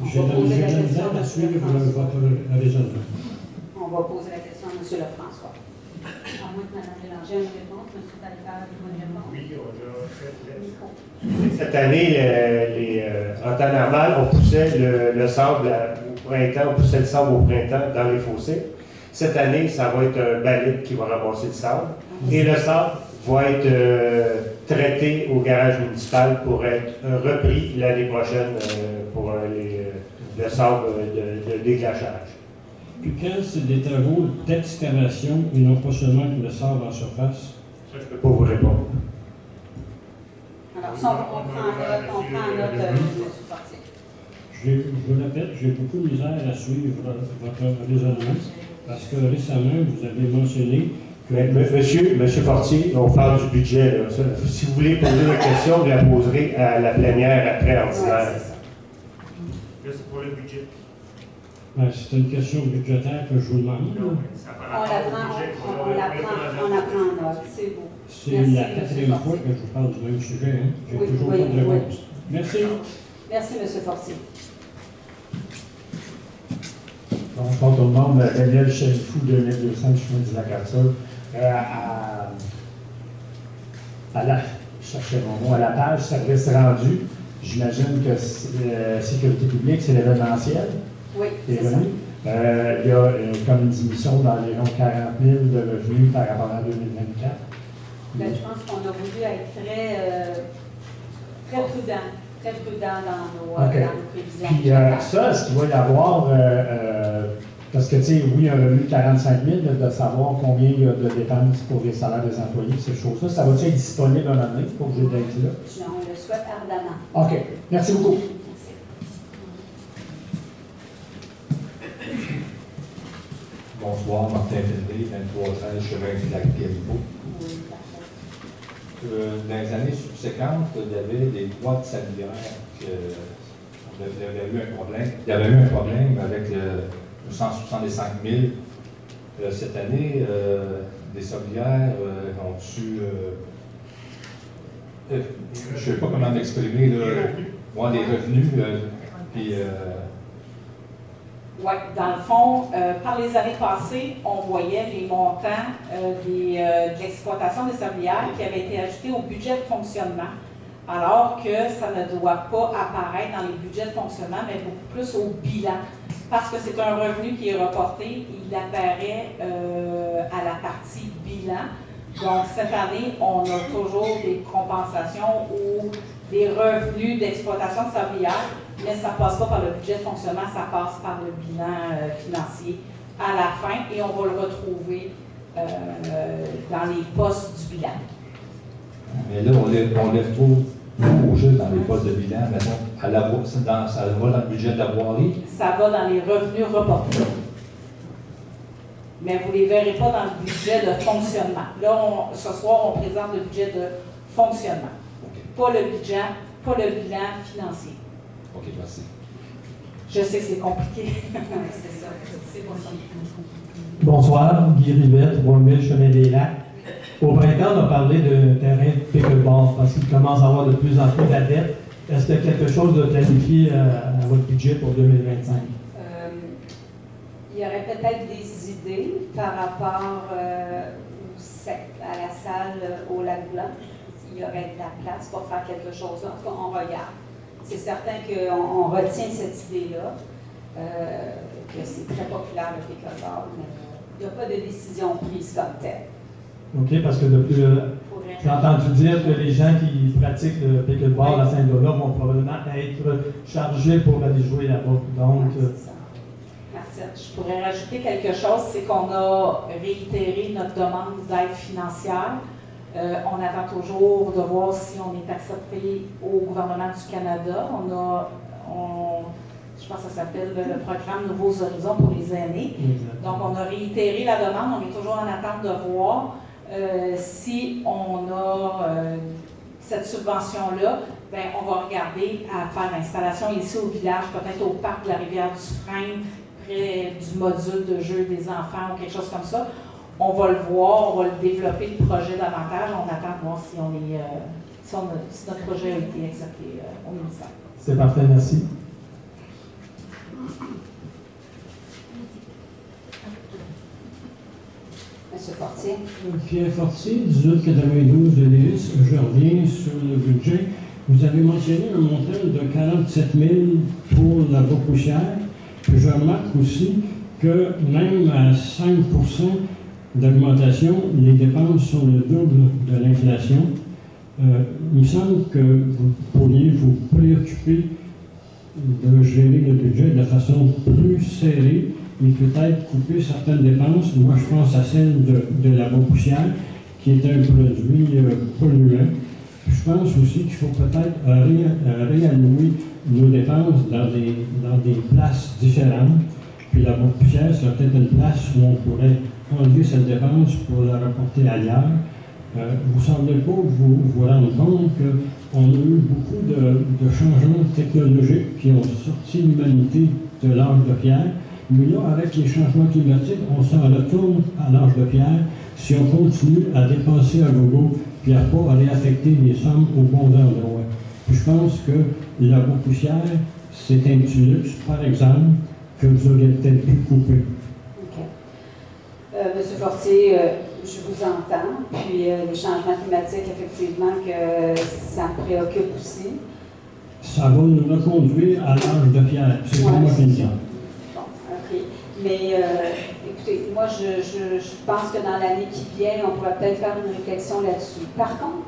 J'ai la misère à suivre votre raisonnement. On va poser la question à M. Lefrançois. À moins que Mme Bélanger ait une réponse, M. Taillefer a une réponse. Oui, on a fait. Cette année, en temps normal, on poussait le sable au printemps, on poussait le sable au printemps dans les fossés. Cette année, ça va être un balai qui va ramasser le sable. Et le sable va être traité au garage municipal pour être repris l'année prochaine pour le sable de déglaçage. Puis quand c'est des travaux d'excavation et non pas seulement le sable en surface? Ça, je ne peux pas vous répondre. Alors, ça, on prend note, M. Fortier. Je vous répète, j'ai beaucoup de misère à suivre votre raisonnement parce que récemment, vous avez mentionné que... Mais, monsieur Fortier, on parle du budget. Là. Si vous voulez poser la question, vous la poserez à la plénière après ordinaire. Ouais, c'est ça. Là, c'est pour le budget. Ben, c'est une question budgétaire que je vous demande. On apprend en note, c'est beau. C'est Merci, la M. 4e fois Fortier. que je vous parle du même sujet. Hein. J'ai Oui, toujours oui, pas de oui. réponse. Merci. Merci, M. Fortier. Bonjour tout le monde, Daniel Chalifou, 2200, chemin de la Carture. Je cherchais mon mot, à la page service rendu, j'imagine que sécurité publique, c'est l'événementiel. Oui, Qui est c'est ça. venu. Il y a comme une diminution d'environ 40 000 de revenus par rapport à 2024. Ben, je pense qu'on a voulu être très prudent dans nos prévisions. Puis ça, est-ce qu'il va y avoir, parce que tu sais, oui, il y a un revenu de 45 000, mais de savoir combien il y a de dépenses pour les salaires des employés, ces choses-là, ça va-tu être disponible un année pour que j'ai d'être là? On le souhaite ardemment. OK. Merci beaucoup. Merci. Bonsoir, Martin Fédé, 2313, chemin de la Guéribeau. Oui, parfait. Dans les années subséquentes, il y avait des droits de sablières il y avait eu un problème avec le 165 000. Cette année, des sablières ont-tu... je ne sais pas comment m'exprimer, là. Ouais, des revenus, puis... Oui, dans le fond, par les années passées, on voyait les montants de l'exploitation des sablières qui avaient été ajoutés au budget de fonctionnement, alors que ça ne doit pas apparaître dans les budgets de fonctionnement, mais beaucoup plus au bilan. Parce que c'est un revenu qui est reporté, il apparaît à la partie bilan. Donc, cette année, on a toujours des compensations ou des revenus d'exploitation de sablières, mais ça ne passe pas par le budget de fonctionnement, ça passe par le bilan financier à la fin et on va le retrouver dans les postes du bilan. Mais là, on les retrouve au juste dans les postes de bilan, mettons, ça va dans le budget de la voirie. Ça va dans les revenus reportés. Mais vous ne les verrez pas dans le budget de fonctionnement. Là, ce soir, on présente le budget de fonctionnement. Okay. Pas le bilan financier. OK, merci. Je sais que c'est compliqué. Oui, c'est ça. C'est bon ça. Bonsoir, Guy Rivette, 3000 Chemin des Lacs. Au printemps, on a parlé de terrain de pickleball parce qu'il commence à avoir de plus en plus d'adeptes. Est-ce qu'il y a quelque chose de planifié à votre budget pour 2025? Il y aurait peut-être des idées par rapport à la salle au Lac Blanc. Il y aurait de la place pour faire quelque chose. En tout cas, on regarde. C'est certain qu'on retient cette idée-là, que c'est très populaire le pickleball, mais il n'y a pas de décision prise comme telle. OK, parce que depuis, j'ai entendu dire que les gens qui pratiquent le pickleball à Saint-Donat vont probablement être chargés pour aller jouer là-bas. Donc, c'est ça. Je pourrais rajouter quelque chose, c'est qu'on a réitéré notre demande d'aide financière. On attend toujours de voir si on est accepté au gouvernement du Canada. je pense que ça s'appelle le programme Nouveaux Horizons pour les aînés. Donc, on a réitéré la demande, on est toujours en attente de voir si on a cette subvention-là, ben, on va regarder à faire l'installation ici au village, peut-être au parc de la Rivière-du-Frein, près du module de jeu des enfants ou quelque chose comme ça. On va le voir, on va le développer le projet davantage. On attend de voir si, si notre projet a été accepté au ministère. C'est parfait, merci. Monsieur Fortier. Pierre Fortier, 1892 de Lévis. Je reviens sur le budget. Vous avez mentionné un montant de 47 000 pour la poussière. Je remarque aussi que même à 5 d'augmentation, les dépenses sont le double de l'inflation. Il me semble que vous pourriez vous préoccuper de gérer le budget de façon plus serrée et peut-être couper certaines dépenses. Moi, je pense à celle de la poussière, qui est un produit polluant. Je pense aussi qu'il faut peut-être réallouer nos dépenses dans des places différentes. Puis la poussière, c'est peut-être une place où on pourrait enlever cette dépense pour la reporter ailleurs. Vous ne semblez pas vous rendre compte qu'on a eu beaucoup de changements technologiques qui ont sorti l'humanité de l'âge de pierre. Mais là, avec les changements climatiques, on s'en retourne à l'âge de pierre si on continue à dépenser à gogo puis à ne pas aller affecter les sommes aux bons endroits. Puis je pense que la poussière, c'est un petit luxe, par exemple, que vous auriez peut-être pu couper. OK. Monsieur Fortier, je vous entends. Puis les changements climatiques, effectivement, que ça me préoccupe aussi. Ça va nous reconduire à l'âge de pierre. C'est pas moi qui le dis. Bon, OK. Mais écoutez, moi, je pense que dans l'année qui vient, on pourrait peut-être faire une réflexion là-dessus. Par contre,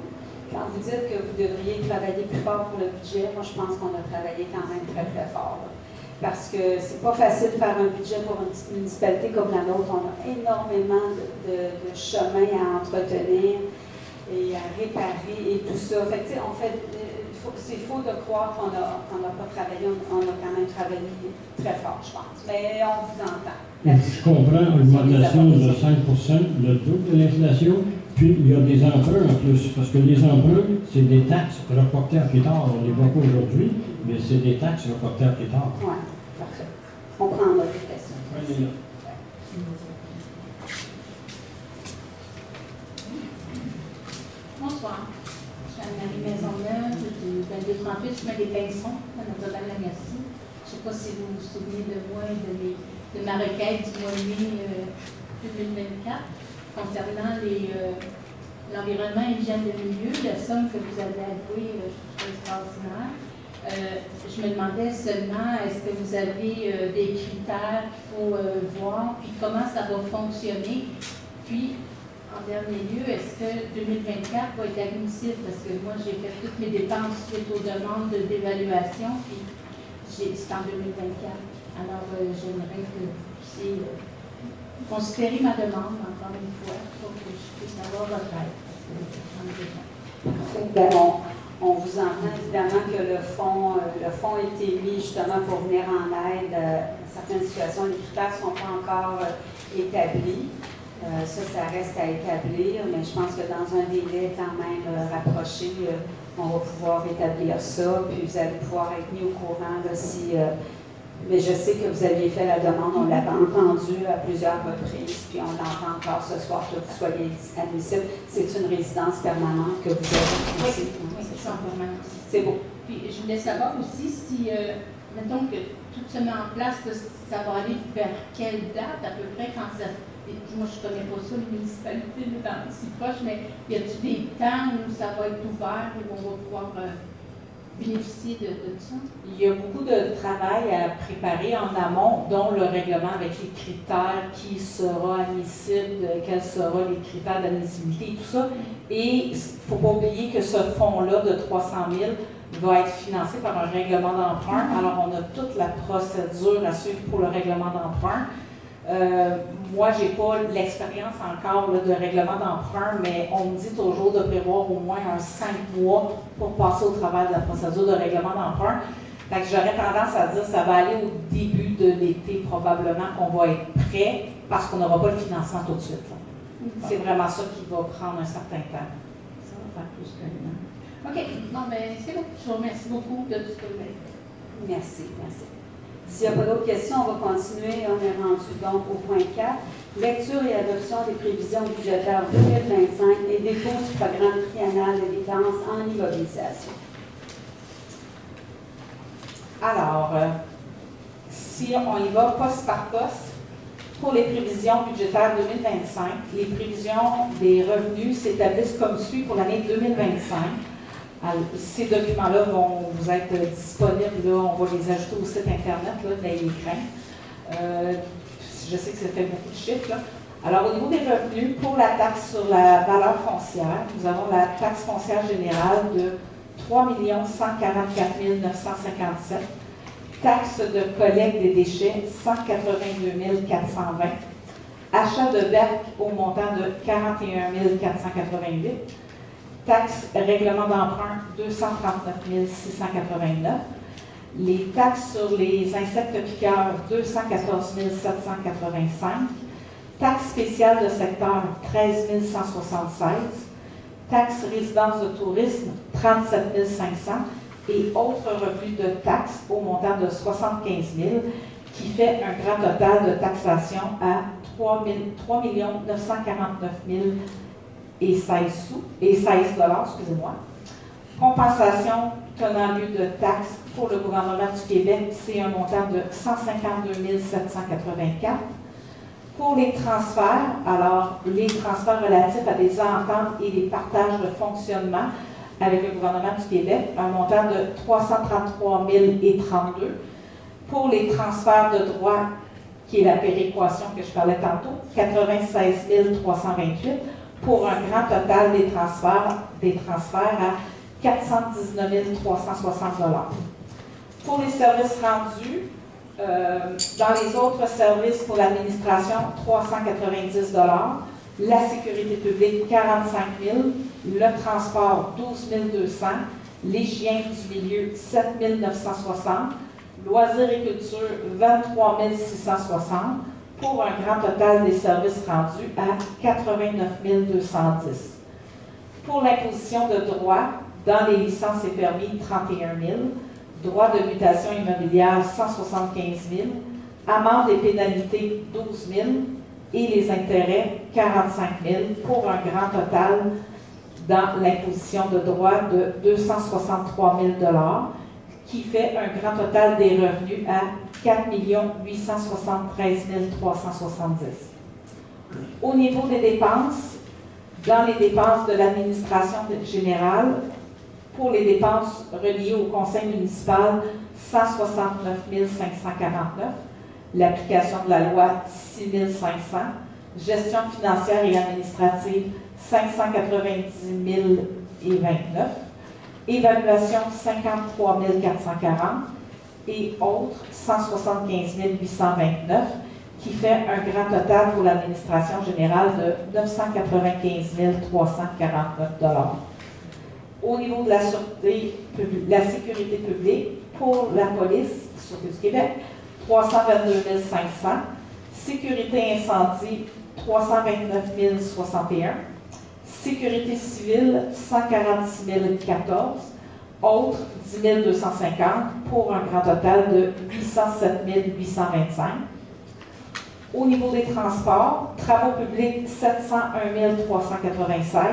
quand vous dites que vous devriez travailler plus fort pour le budget, moi, je pense qu'on a travaillé quand même très, très fort. Là. Parce que c'est pas facile de faire un budget pour une petite municipalité comme la nôtre. On a énormément de chemin à entretenir et à réparer et tout ça. Fait que, c'est faux de croire qu'on n'a pas travaillé. On a quand même travaillé très fort, je pense. Mais on vous entend. Je comprends l'augmentation de 5 le double de l'inflation, puis il y a des emprunts en plus, parce que les emprunts, c'est des taxes reportées à plus tard. On ne les voit pas aujourd'hui, mais c'est des taxes reportées à plus tard. Oui, parfait. On prend notre question. Allez là. Bonsoir. Je suis Anne-Marie Maisonneuve du 2238, je mets des pinceaux à Notre-Dame-la-Merci. Je ne sais pas si vous vous souvenez de moi et de ma requête du mois de mai 2024 concernant l'environnement et l'hygiène de milieu. La somme que vous avez allouée, je trouve extraordinaire. Je me demandais seulement, est-ce que vous avez des critères qu'il faut voir, puis comment ça va fonctionner, puis en dernier lieu, est-ce que 2024 va être admissible? Parce que moi, j'ai fait toutes mes dépenses suite aux demandes d'évaluation, puis c'est en 2024. Alors, j'aimerais que vous puissiez considérer ma demande, encore une fois, pour que je puisse avoir votre aide, parce que j'en ai besoin. Ben, on vous entend évidemment que le fonds a été mis justement pour venir en aide à certaines situations. Les critères ne sont pas encore établis. Ça reste à établir, mais je pense que dans un délai quand même rapproché, on va pouvoir établir ça, puis vous allez pouvoir être mis au courant de si... mais je sais que vous aviez fait la demande, on l'avait entendu à plusieurs reprises, puis on l'entend encore ce soir que vous soyez admissible. C'est une résidence permanente que vous avez aussi. Oui, c'est ça, en permanence. C'est beau. Puis je voulais savoir aussi si, mettons que tout se met en place, ça va aller vers quelle date à peu près quand ça... Moi, je ne connais pas ça, les municipalités si proches, mais y a-t-il des temps où ça va être ouvert, où on va pouvoir bénéficier de ça? Il y a beaucoup de travail à préparer en amont, dont le règlement avec les critères, qui sera admissible, quels seront les critères d'admissibilité et tout ça. Et il ne faut pas oublier que ce fonds-là de 300 000 va être financé par un règlement d'emprunt. Alors, on a toute la procédure à suivre pour le règlement d'emprunt. Moi, je n'ai pas l'expérience encore là, de règlement d'emprunt, mais on me dit toujours de prévoir au moins un 5 mois pour passer au travers de la procédure de règlement d'emprunt. Fait que j'aurais tendance à dire que ça va aller au début de l'été, probablement qu'on va être prêt parce qu'on n'aura pas le financement tout de suite. C'est vraiment ça qui va prendre un certain temps. Ça va faire plus qu'un an. OK. Non, mais c'est bon. Je vous remercie beaucoup de tout ce que vous avez fait. Merci, merci. S'il n'y a pas d'autres questions, on va continuer. On est rendu donc au point 4. Lecture et adoption des prévisions budgétaires 2025 et dépôt du programme triennal de dépenses en immobilisation. Alors, si on y va poste par poste, pour les prévisions budgétaires 2025, les prévisions des revenus s'établissent comme suit pour l'année 2025. Alors, ces documents-là vont vous être disponibles, là, on va les ajouter au site Internet, là, n'ayez crainte. Je sais que ça fait beaucoup de chiffres, là. Alors, au niveau des revenus, pour la taxe sur la valeur foncière, nous avons la taxe foncière générale de 3 144 957, taxe de collecte des déchets 182 420, achat de BERC au montant de 41 488, taxe règlement d'emprunt 239 689, les taxes sur les insectes piqueurs 214 785, taxe spéciale de secteur 13 176, taxe résidence de tourisme 37 500 et autres revenus de taxes au montant de 75 000 qui fait un grand total de taxation à 3 949 016 $, excusez-moi. Compensation tenant lieu de taxes pour le gouvernement du Québec, c'est un montant de 152 784. Pour les transferts, alors les transferts relatifs à des ententes et des partages de fonctionnement avec le gouvernement du Québec, un montant de 333 032. Pour les transferts de droits, qui est la péréquation que je parlais tantôt, 96 328, pour un grand total des transferts à 419 360 $. Pour les services rendus, dans les autres services pour l'administration, 390 $, la sécurité publique, 45 000 $, le transport, 12 200 $, l'hygiène du milieu, 7 960 $, loisirs et culture, 23 660 $, pour un grand total des services rendus à 89 210 $. Pour l'imposition de droits, dans les licences et permis, 31 000 $, droits de mutation immobilière, 175 000 $, amendes et pénalités, 12 000 $, et les intérêts, 45 000 $, pour un grand total dans l'imposition de droits de 263 000 $, qui fait un grand total des revenus à 4 873 370 $. Au niveau des dépenses, dans les dépenses de l'administration générale, pour les dépenses reliées au conseil municipal, 169 549, l'application de la loi 6 500, gestion financière et administrative 590 029, évaluation 53 440 et autres 175 829, qui fait un grand total pour l'administration générale de 995 349 $. Au niveau de la sécurité publique, pour la police, Sûreté du Québec, 322 500, sécurité incendie, 329 061, sécurité civile, 146 014, autres, 10 250, pour un grand total de 807 825. Au niveau des transports, travaux publics, 701 396,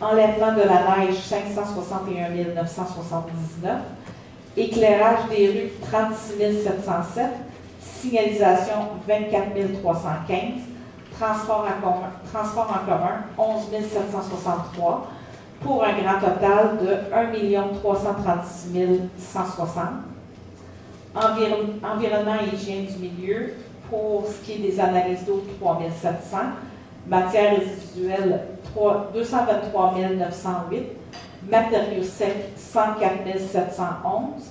enlèvement de la neige, 561 979, éclairage des rues, 36 707, signalisation, 24 315, transport en commun, 11 763, pour un grand total de 1 336 160. Environnement et hygiène du milieu, pour ce qui est des analyses d'eau, 3 700. Matières résiduelles, 223 908. Matériaux secs, 104 711.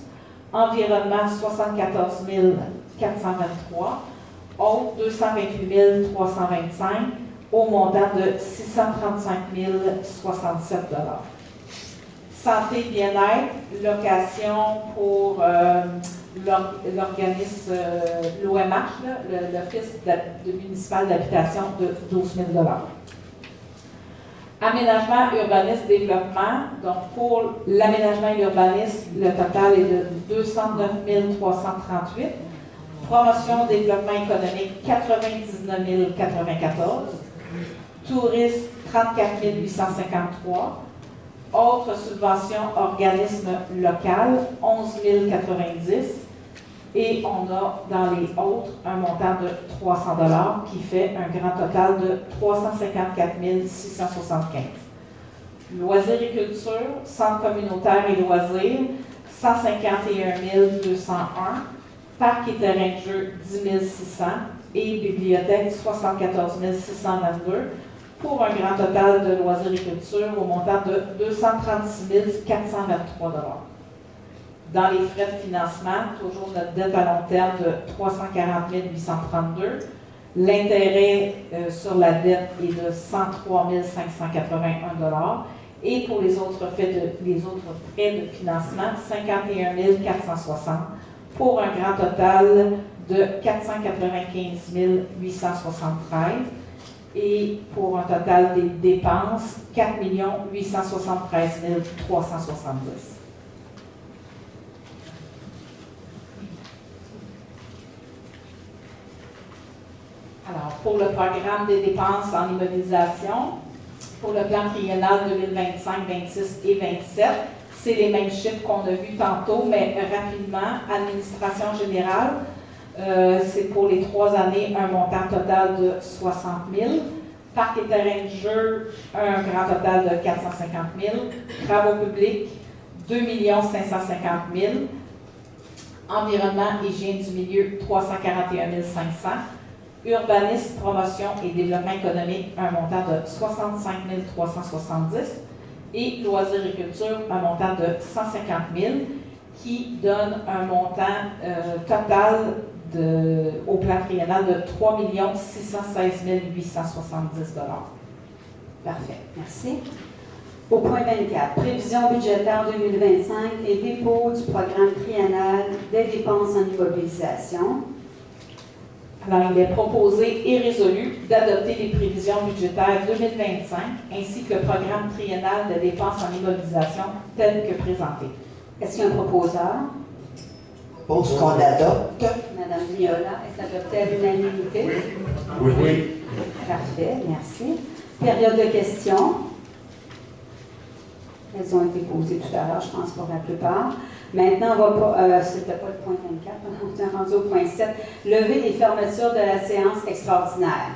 Environnement, 74 423. Autres, 228 325, au montant de 635 067 $. santé, bien-être, location pour l'organisme, l'OMH, l'Office municipal d'habitation de 12 000 $. Aménagement, urbanisme, développement. Donc, pour l'aménagement et l'urbanisme, le total est de 209 338. Promotion, développement économique, 99 094. Tourisme, 34 853. Autres subventions, organisme local, 11 090. Et on a dans les autres un montant de 300 $ qui fait un grand total de 354 675. Loisirs et culture, centre communautaire et loisirs, 151 201. Parc et terrain de jeu, 10 600. Et bibliothèque, 74 622. Pour un grand total de loisirs et culture au montant de 236 423 $. Dans les frais de financement, toujours notre dette à long terme de 340 832. L'intérêt sur la dette est de 103 581 $. Et pour les autres frais de financement, 51 460 pour un grand total de 495 873. Et pour un total des dépenses, 4 873 370. Alors, pour le programme des dépenses en immobilisation, pour le plan triennal 2025, 26 et 27, c'est les mêmes chiffres qu'on a vus tantôt, mais rapidement, administration générale, c'est pour les 3 années un montant total de 60 000. Parc et terrain de jeu, un grand total de 450 000. Travaux publics, 2 550 000. Environnement, hygiène du milieu, 341 500. Urbanisme, promotion et développement économique, un montant de 65 370. Et loisirs et culture, un montant de 150 000, qui donne un montant total au plan triennal de 3 616 870 $. Parfait, merci. Au point 24, prévision budgétaire 2025 et dépôt du programme triennal des dépenses en immobilisation. Alors, il est proposé et résolu d'adopter les prévisions budgétaires 2025 ainsi que le programme triennal de dépenses en immobilisation tel que présenté. Est-ce qu'il y a un proposeur? Propose qu'on adopte. Madame Viola, est-ce adopté à l'unanimité? Oui. Parfait, merci. Période de questions. Elles ont été posées tout à l'heure, je pense, pour la plupart. Maintenant, on va c'était pas le point 24, on est rendu au point 7. Lever et fermeture de la séance extraordinaire.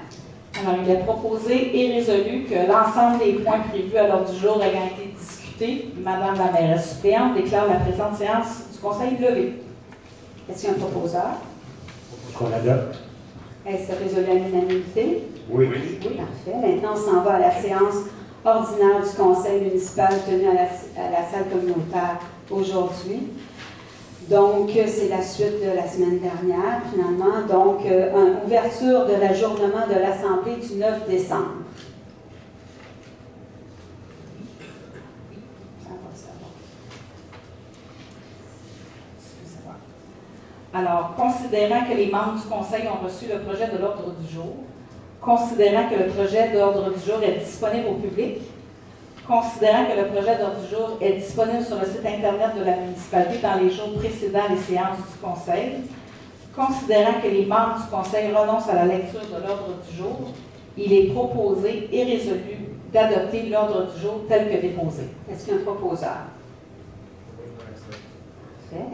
Alors, il est proposé et résolu que l'ensemble des points prévus à l'ordre du jour ayant été discutés, Madame la mairesse suppléante déclare la présente séance du Conseil levée. Est-ce qu'il y a un proposeur? Qu'on adopte. Est-ce résolu à l'unanimité? Oui. Parfait. Maintenant, on s'en va à la séance ordinaire du Conseil municipal tenue à la salle communautaire aujourd'hui. Donc, c'est la suite de la semaine dernière, finalement. Donc, ouverture de l'ajournement de l'Assemblée du 9 décembre. Alors, considérant que les membres du Conseil ont reçu le projet de l'ordre du jour, considérant que le projet d'ordre du jour est disponible au public, considérant que le projet d'ordre du jour est disponible sur le site Internet de la municipalité dans les jours précédant les séances du Conseil, considérant que les membres du Conseil renoncent à la lecture de l'ordre du jour, il est proposé et résolu d'adopter l'ordre du jour tel que déposé. Est-ce qu'il y a un proposeur?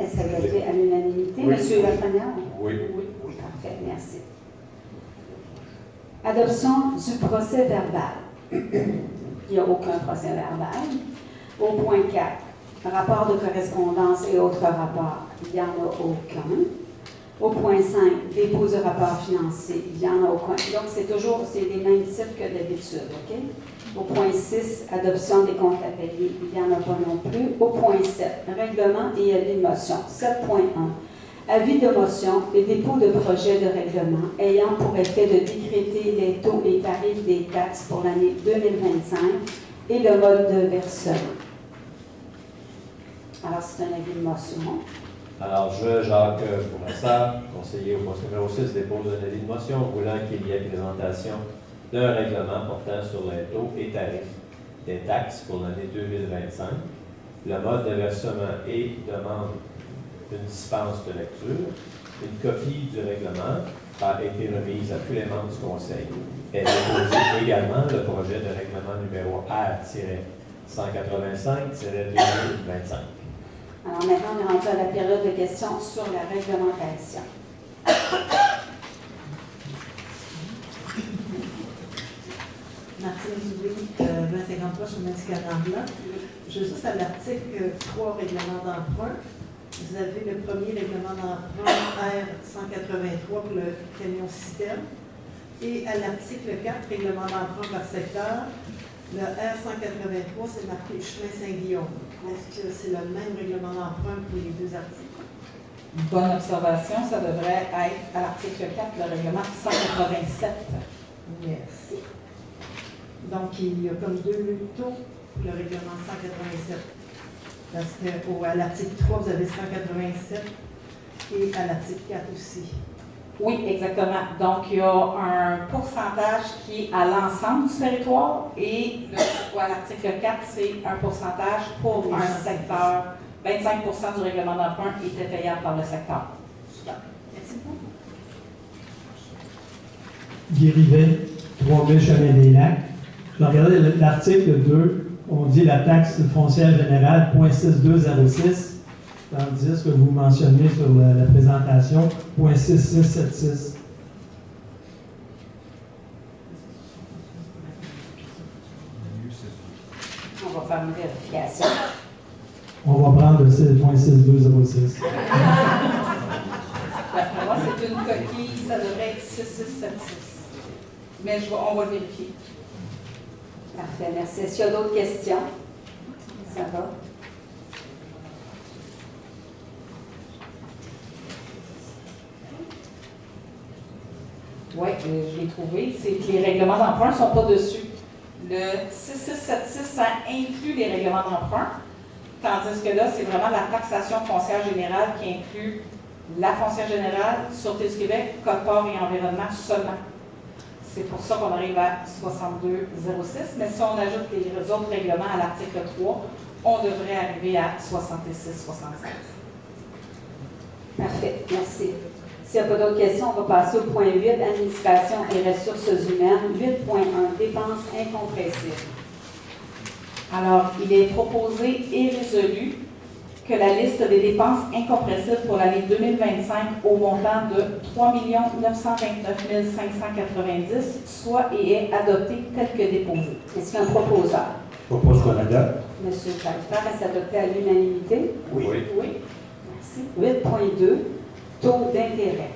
Est-ce adopté à l'unanimité? Oui. Monsieur Lafrenière? Oui. Parfait, merci. Adoption du procès verbal. Il n'y a aucun procès verbal. Au point 4, rapport de correspondance et autres rapports, il n'y en a aucun. Au point 5, dépôt du rapport financier, il n'y en a aucun. Donc, c'est les mêmes types que d'habitude, OK? Au point 6, adoption des comptes à payer, il n'y en a pas non plus. Au point 7, règlement et avis de motion. 7.1, avis de motion et dépôt de projet de règlement ayant pour effet de décréter les taux et tarifs des taxes pour l'année 2025 et le mode de versement. Alors, c'est un avis de motion. Alors, je, Jacques Bourassa, conseiller au poste numéro 6, dépose un avis de motion voulant qu'il y ait présentation d'un règlement portant sur les taux et tarifs des taxes pour l'année 2025, le mode de versement et demande une dispense de lecture. Une copie du règlement a été remise à tous les membres du Conseil. Elle dépose également le projet de règlement numéro R-185-2025. Alors maintenant, on est rendu à la période de questions sur la réglementation. Martine Dubé, 2053, chemin du Canada. Je veux juste à l'article 3, règlement d'emprunt. Vous avez le premier règlement d'emprunt R-183 pour le camion citerne. Et à l'article 4, règlement d'emprunt par secteur, le R-183, c'est marqué chemin Saint-Guillaume. Est-ce que c'est le même règlement d'emprunt pour les deux articles? Bonne observation, ça devrait être à l'article 4, le règlement 187. Merci. Donc, il y a comme deux taux pour le règlement 187. Parce qu'à l'article 3, vous avez 187 et à l'article 4 aussi. Oui, exactement. Donc, il y a un pourcentage qui est à l'ensemble du territoire et à l'article 4, c'est un pourcentage pour un secteur. 25% du règlement d'emprunt était payable par le secteur. Super. Merci beaucoup. Guy Rivet, 3000 Chemin des Lacs. Je regardais l'article 2, on dit la taxe foncière générale, 0.6206. Tandis que vous mentionnez sur la présentation, 0.6676. On va faire une vérification. On va prendre le 0.6206. D'après moi, c'est une coquille, ça devrait être 6676. Mais on va le vérifier. Parfait, merci. Est-ce qu'il y a d'autres questions? Ça va? Oui, je l'ai trouvé. C'est que les règlements d'emprunt ne sont pas dessus. Le 6676, ça inclut les règlements d'emprunt, tandis que là, c'est vraiment la taxation foncière générale qui inclut la foncière générale, Sûreté du Québec, Code-Port et Environnement seulement. C'est pour ça qu'on arrive à 6206, mais si on ajoute les autres règlements à l'article 3, on devrait arriver à 6676. Parfait, merci. S'il n'y a pas d'autres questions, on va passer au point 8, administration et ressources humaines. 8.1, dépenses incompressibles. Alors, il est proposé et résolu que la liste des dépenses incompressibles pour l'année 2025 au montant de 3 929 590 soit et est adoptée telle que déposée. Est-ce qu'il y a un proposeur? Je propose qu'on adopte. Monsieur Taillefer, est-ce adopté à l'unanimité? Oui. Oui. Merci. 8.2, taux d'intérêt.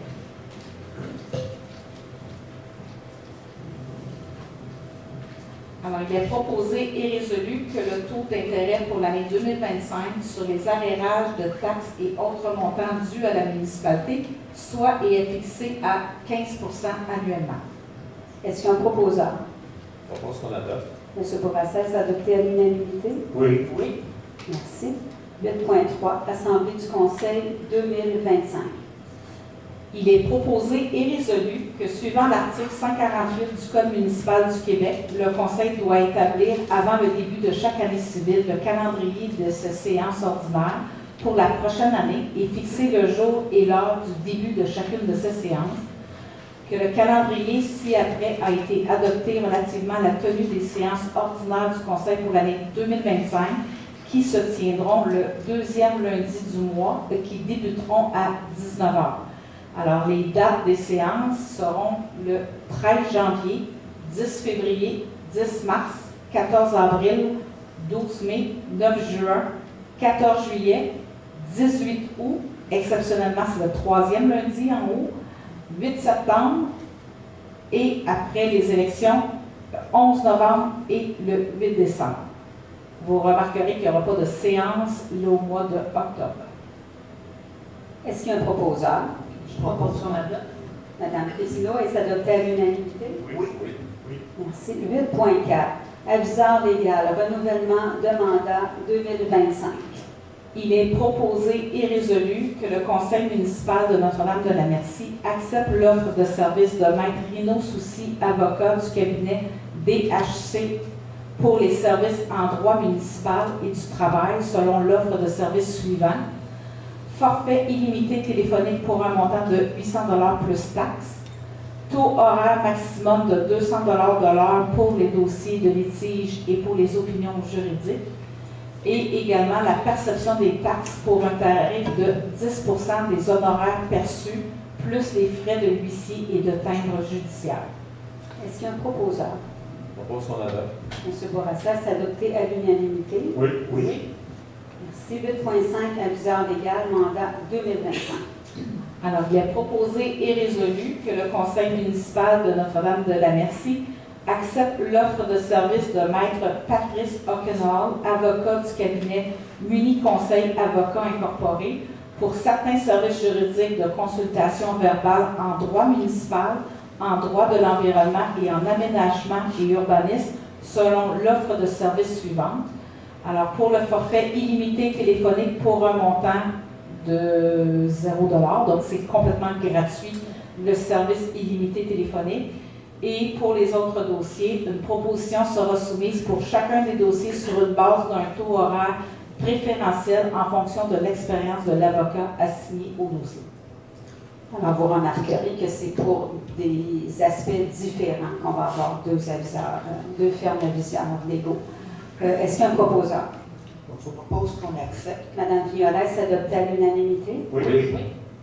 Alors, il est proposé et résolu que le taux d'intérêt pour l'année 2025 sur les arrérages de taxes et autres montants dus à la municipalité soit et est fixé à 15% annuellement. Est-ce qu'il y a un proposeur? Je propose qu'on adopte. Monsieur Bourassa, est-ce adopté à l'unanimité? Oui. Oui. Merci. 8.3, Assemblée du Conseil 2025. Il est proposé et résolu que, suivant l'article 148 du Code municipal du Québec, le Conseil doit établir, avant le début de chaque année civile, le calendrier de ces séances ordinaires pour la prochaine année et fixer le jour et l'heure du début de chacune de ces séances, que le calendrier ci-après a été adopté relativement à la tenue des séances ordinaires du Conseil pour l'année 2025, qui se tiendront le deuxième lundi du mois et qui débuteront à 19h. Alors, les dates des séances seront le 13 janvier, 10 février, 10 mars, 14 avril, 12 mai, 9 juin, 14 juillet, 18 août, exceptionnellement c'est le troisième lundi en août, 8 septembre et après les élections, le 11 novembre et le 8 décembre. Vous remarquerez qu'il n'y aura pas de séance au mois d'octobre. Est-ce qu'il y a un proposeur? Je propose qu'on adopte. Madame Crésineau, est-ce adopté à l'unanimité? Oui. Merci. 8.4, aviseur légal, renouvellement de mandat 2025. il est proposé et résolu que le Conseil municipal de Notre-Dame-de-la-Merci accepte l'offre de service de Maître Rino Soucy, avocat du cabinet DHC pour les services en droit municipal et du travail selon l'offre de service suivant. Forfait illimité téléphonique pour un montant de 800 $ plus taxes. Taux horaire maximum de 200 $ de l'heure pour les dossiers de litige et pour les opinions juridiques. Et également la perception des taxes pour un tarif de 10 % des honoraires perçus, plus les frais de huissier et de timbre judiciaire. Est-ce qu'il y a un proposeur? Je propose qu'on adopte. M. Bourassa, c'est adopté à l'unanimité. Oui. Merci. 8.5, aviseur légal, mandat 2025. Alors, il est proposé et résolu que le Conseil municipal de Notre-Dame-de-la-Merci accepte l'offre de service de Maître Patrice O'Connell, avocat du cabinet Muni Conseil Avocats Incorporé, pour certains services juridiques de consultation verbale en droit municipal, en droit de l'environnement et en aménagement et urbanisme, selon l'offre de service suivante. Alors, pour le forfait illimité téléphonique pour un montant de 0 $, donc c'est complètement gratuit, le service illimité téléphonique. Et pour les autres dossiers, une proposition sera soumise pour chacun des dossiers sur une base d'un taux horaire préférentiel en fonction de l'expérience de l'avocat assigné au dossier. Alors, vous remarquerez que c'est pour des aspects différents qu'on va avoir deux aviseurs, deux fermes aviseurs légaux. Est-ce qu'il y a un proposeur? Je propose qu'on accepte. Madame Violet, s'adopte à l'unanimité? Oui.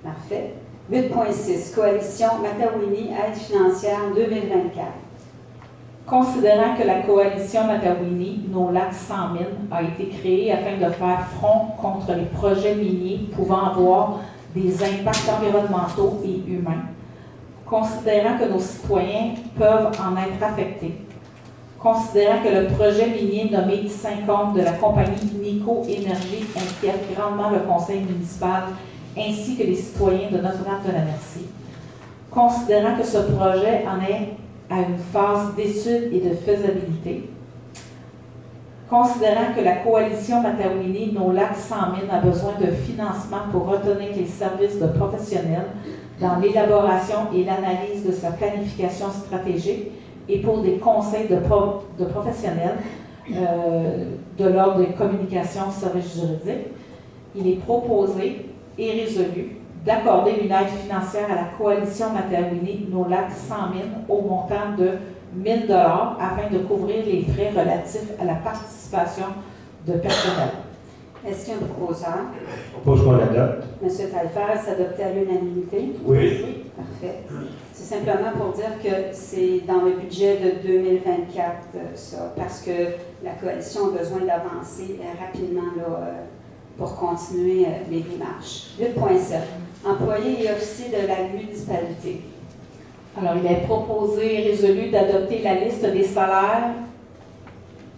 Parfait. 8.6, Coalition Matawini, aide financière 2024. Considérant que la coalition Matawini, Nos Lacs sans mine, a été créée afin de faire front contre les projets miniers pouvant avoir des impacts environnementaux et humains, considérant que nos citoyens peuvent en être affectés, considérant que le projet minier nommé Saint-Côme de la compagnie Nico Énergie inquiète grandement le conseil municipal ainsi que les citoyens de Notre-Dame-de-la-Merci, considérant que ce projet en est à une phase d'étude et de faisabilité, considérant que la coalition Matawini Nos Lacs sans mine a besoin de financement pour retenir les services de professionnels dans l'élaboration et l'analyse de sa planification stratégique et pour des conseils de professionnels de l'ordre des communications services juridiques, il est proposé et résolu d'accorder une aide financière à la coalition Matawini Nos Lacs sans mine au montant de 1 000 $ afin de couvrir les frais relatifs à la participation de personnel. Est-ce qu'il y a un proposeur? Je propose qu'on adopte. M. Taillefer, s'adopte à l'unanimité? Oui. Parfait. C'est simplement pour dire que c'est dans le budget de 2024, ça, parce que la coalition a besoin d'avancer rapidement là, pour continuer les démarches. 8.7. Employés et officiers de la municipalité. Alors, il est proposé et résolu d'adopter la liste des salaires,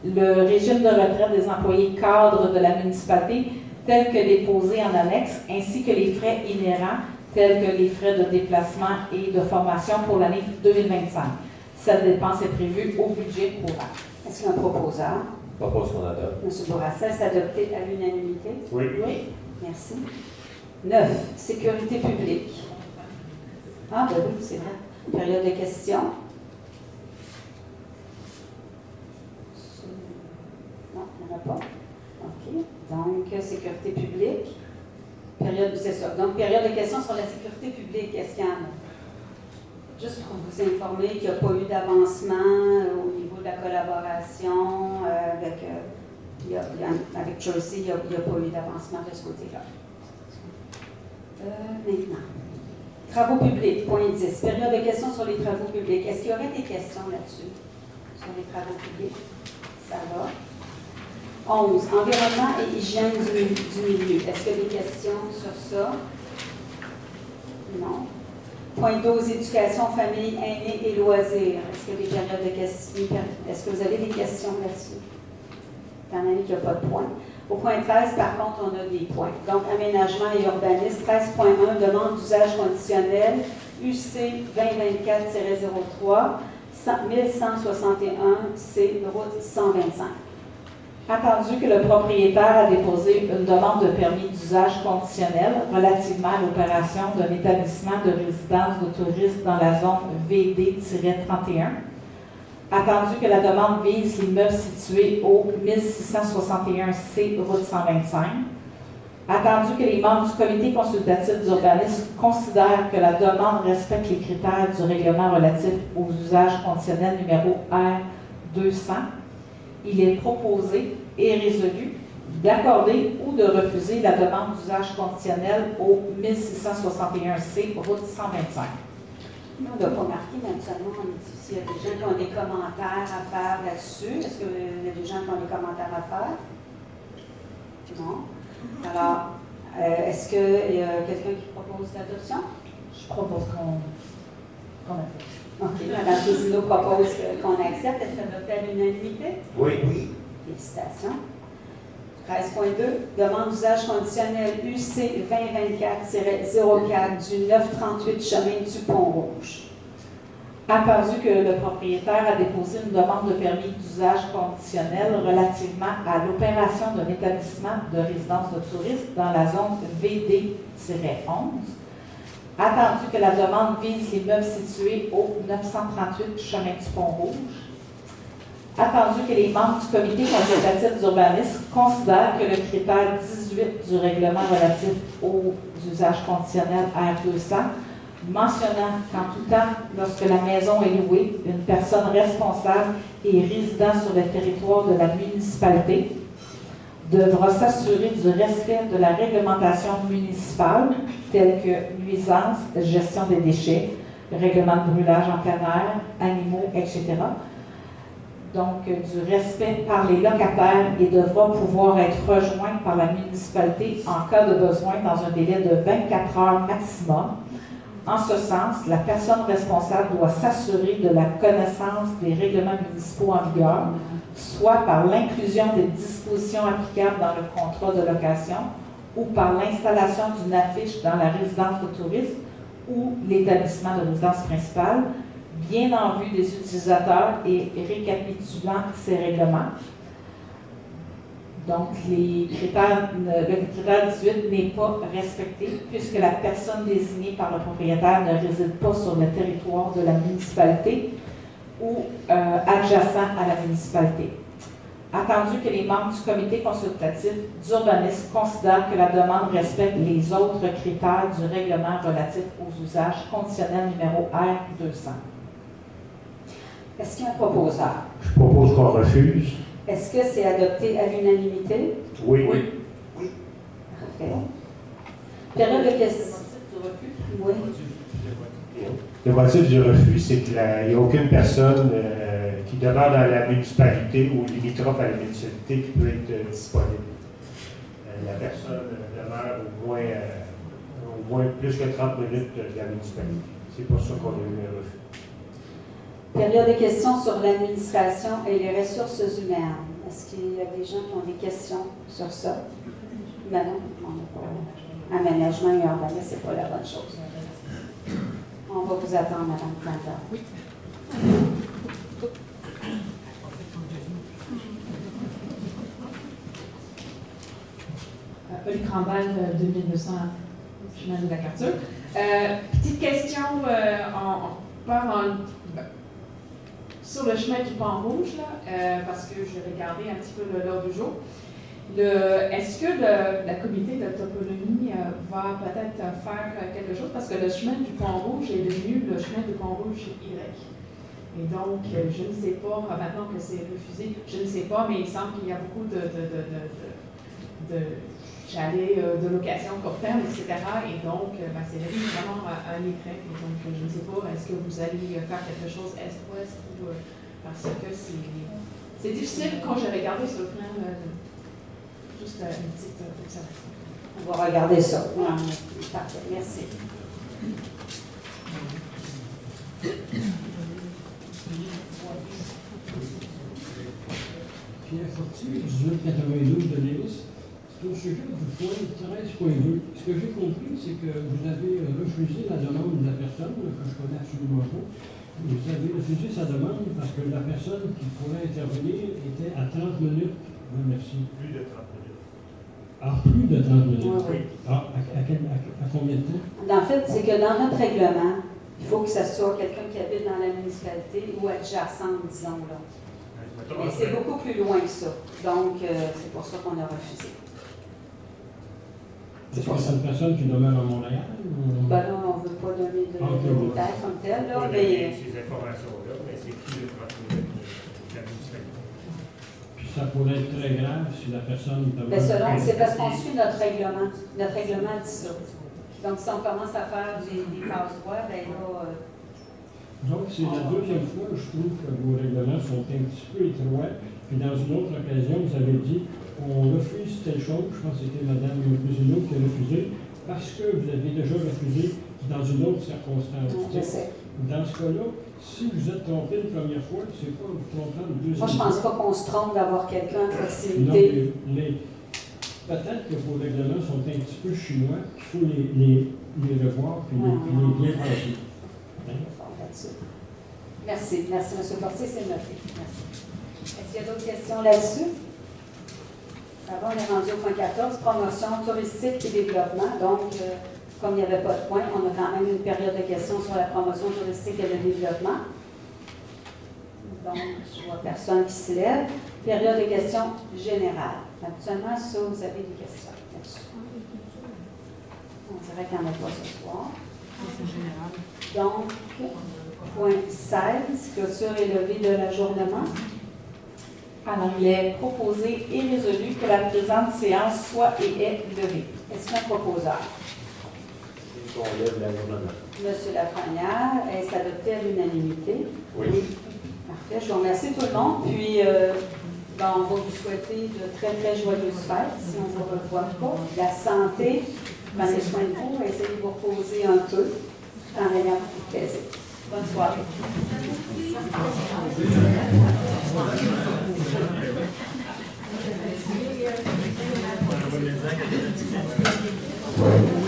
le régime de retraite des employés cadres de la municipalité, tel que déposé en annexe, ainsi que les frais inhérents, tels que les frais de déplacement et de formation pour l'année 2025. Cette dépense est prévue au budget courant. Est-ce qu'il y a un proposeur? Je propose qu'on adopte. M. Bourassa, s'adopter à l'unanimité? Oui. Merci. 9. Sécurité publique. Ah, ben oui, c'est vrai. Période de questions. Non, il n'y en a pas. OK. Donc, sécurité publique. C'est ça. Donc, période de questions sur la sécurité publique. Est-ce qu'il y en a? Juste pour vous informer qu'il n'y a pas eu d'avancement au niveau de la collaboration avec Jersey, il n'y a pas eu d'avancement de ce côté-là. Maintenant. Travaux publics, point 10. Période de questions sur les travaux publics. Est-ce qu'il y aurait des questions là-dessus? Sur les travaux publics? Ça va. 11. Environnement et hygiène du milieu. Est-ce qu'il y a des questions sur ça? Non. Point 12. Éducation, famille, aînés et loisirs. Est-ce qu'il y a des périodes de questions? Est-ce que vous avez des questions là-dessus? Étant donné qu'il n'y a pas de points. Au point 13, par contre, on a des points. Donc, aménagement et urbanisme, 13.1, demande d'usage conditionnel, UC 2024-03, 1161, C, route 125. Attendu que le propriétaire a déposé une demande de permis d'usage conditionnel relativement à l'opération d'un établissement de résidence de touristes dans la zone VD-31. Attendu que la demande vise l'immeuble situé au 1661C route 125. Attendu que les membres du comité consultatif d'urbanisme considèrent que la demande respecte les critères du règlement relatif aux usages conditionnels numéro R200, il est proposé et résolu d'accorder ou de refuser la demande d'usage conditionnel au 1661C route 125. Nous, on n'a pas marqué, naturellement, s'il y a des gens qui ont des commentaires à faire là-dessus. Est-ce qu'il y a des gens qui ont des commentaires à faire? Non. Alors, est-ce qu'il y a quelqu'un qui propose l'adoption? Je propose qu'on accepte. OK. Mme Pézino propose qu'on accepte. Est-ce que ça adopté à l'unanimité? Oui. Félicitations. 13.2, demande d'usage conditionnel UC 2024-04 du 938 chemin du Pont-Rouge. Attendu que le propriétaire a déposé une demande de permis d'usage conditionnel relativement à l'opération d'un établissement de résidence de touristes dans la zone VD-11. Attendu que la demande vise l'immeuble situé au 938 chemin du Pont-Rouge. Attendu que les membres du comité consultatif d'urbanisme considèrent que le critère 18 du règlement relatif aux usages conditionnels R200, mentionnant qu'en tout temps, lorsque la maison est louée, une personne responsable et résidant sur le territoire de la municipalité devra s'assurer du respect de la réglementation municipale, telle que nuisances, gestion des déchets, règlement de brûlage en plein air, animaux, etc. Donc, du respect par les locataires et devra pouvoir être rejoint par la municipalité en cas de besoin dans un délai de 24 heures maximum. En ce sens, la personne responsable doit s'assurer de la connaissance des règlements municipaux en vigueur, soit par l'inclusion des dispositions applicables dans le contrat de location ou par l'installation d'une affiche dans la résidence de tourisme ou l'établissement de résidence principale, bien en vue des utilisateurs et récapitulant ces règlements. Donc, le critère 18 n'est pas respecté puisque la personne désignée par le propriétaire ne réside pas sur le territoire de la municipalité ou adjacent à la municipalité. Attendu que les membres du comité consultatif d'urbanisme considèrent que la demande respecte les autres critères du règlement relatif aux usages conditionnels numéro R200. Est-ce qu'il y a un proposeur? Je propose qu'on refuse. Est-ce que c'est adopté à l'unanimité? Oui. Parfait. Période de questions. Oui. Le motif du refus, c'est qu'il n'y a aucune personne qui demeure dans la municipalité ou limitrophe à la municipalité qui peut être disponible. La personne demeure au moins plus que 30 minutes de la municipalité. C'est pour ça qu'on a eu un refus. Période de questions sur l'administration et les ressources humaines. Est-ce qu'il y a des gens qui ont des questions sur ça? Madame, on n'a pas. Aménagement et urbanisme, ce n'est pas la bonne chose. On va vous attendre, Madame Plantin. Oui. Pauline Crambal, 2200 chemin de la Carture. Petite question, on part sur le chemin du Pont-Rouge, parce que j'ai regardé un petit peu l'heure du jour. Est-ce que la comité de toponymie va peut-être faire quelque chose? Parce que le chemin du Pont-Rouge est devenu le chemin du Pont-Rouge Y. Et donc, je ne sais pas, maintenant que c'est refusé, je ne sais pas, mais il semble qu'il y a beaucoup de chalets de location court terme, etc. Et donc, c'est vraiment un écran. Et donc, je ne sais pas, est-ce que vous allez faire quelque chose est-ouest ou parce que c'est difficile quand j'ai regardé sur le plan. Juste une petite observation. On va regarder ça. Parfait, merci. Pierre Fortier, 1892 de Lévis. C'est au sujet du point 13.2. Ce que j'ai compris, c'est que vous avez refusé la demande de la personne, que je connais absolument pas. Vous avez refusé sa demande parce que la personne qui pourrait intervenir était à 30 minutes Oui, merci. Plus de 30 minutes. Ah, plus de 30 minutes? Oui, oui. Ah, à combien de temps? En fait, c'est que dans notre règlement, il faut que ce soit quelqu'un qui habite dans la municipalité ou adjacente, disons là. Mais c'est beaucoup plus loin que ça. Donc, c'est pour ça qu'on a refusé. Est-ce que c'est une personne qui demeure à Montréal? Ou... Ben là, on ne veut pas donner de détails comme tel, là, Pas mais... ces informations-là, mais c'est plus de 30 minutes de la municipalité. Puis ça pourrait être très grave si la personne demeure... Mais selon, c'est parce qu'on suit notre règlement. Notre règlement dit ça. Donc, si on commence à faire des passe-droits, ben là... Donc, c'est la deuxième fois, je trouve que vos règlements sont un petit peu étroits. Puis dans une autre occasion, vous avez dit, on refuse telle chose, je pense que c'était Mme Cousineau qui a refusé, parce que vous avez déjà refusé dans une autre circonstance. Je sais. Dans ce cas-là, si vous êtes trompé une première fois, c'est pas vous tromper une deuxième fois. Moi, je ne pense pas qu'on se trompe d'avoir quelqu'un à Non, proximité. mais peut-être que vos règlements sont un petit peu chinois, qu'il faut les revoir puis les bien penser. Hein? Merci. Merci, M. Fortier, c'est noté. Merci. Est-ce qu'il y a d'autres questions là-dessus? Ça va, on est rendu au point 14, promotion touristique et développement. Donc, comme il n'y avait pas de point, on a quand même une période de questions sur la promotion touristique et le développement. Donc, je vois personne qui se lève. Période de questions générales. Actuellement, ça, vous avez des questions là-dessus. On dirait qu'il n'y en a pas ce soir. C'est général. Donc, point 16, clôture et levée de l'ajournement. Alors, il est proposé et résolu que la présente séance soit et est levée. Est-ce qu'il y a un proposeur? On lève l'ajournement. Monsieur Lafrenière, est-ce adopté à l'unanimité? Oui. Parfait. Je vous remercie tout le monde. Puis, on va vous souhaiter de très, très joyeuses fêtes, si on ne vous revoit pas. La santé, prenez soin de vous, essayez de vous reposer un peu en ayant beaucoup de plaisir. Bonne soirée. Ouais.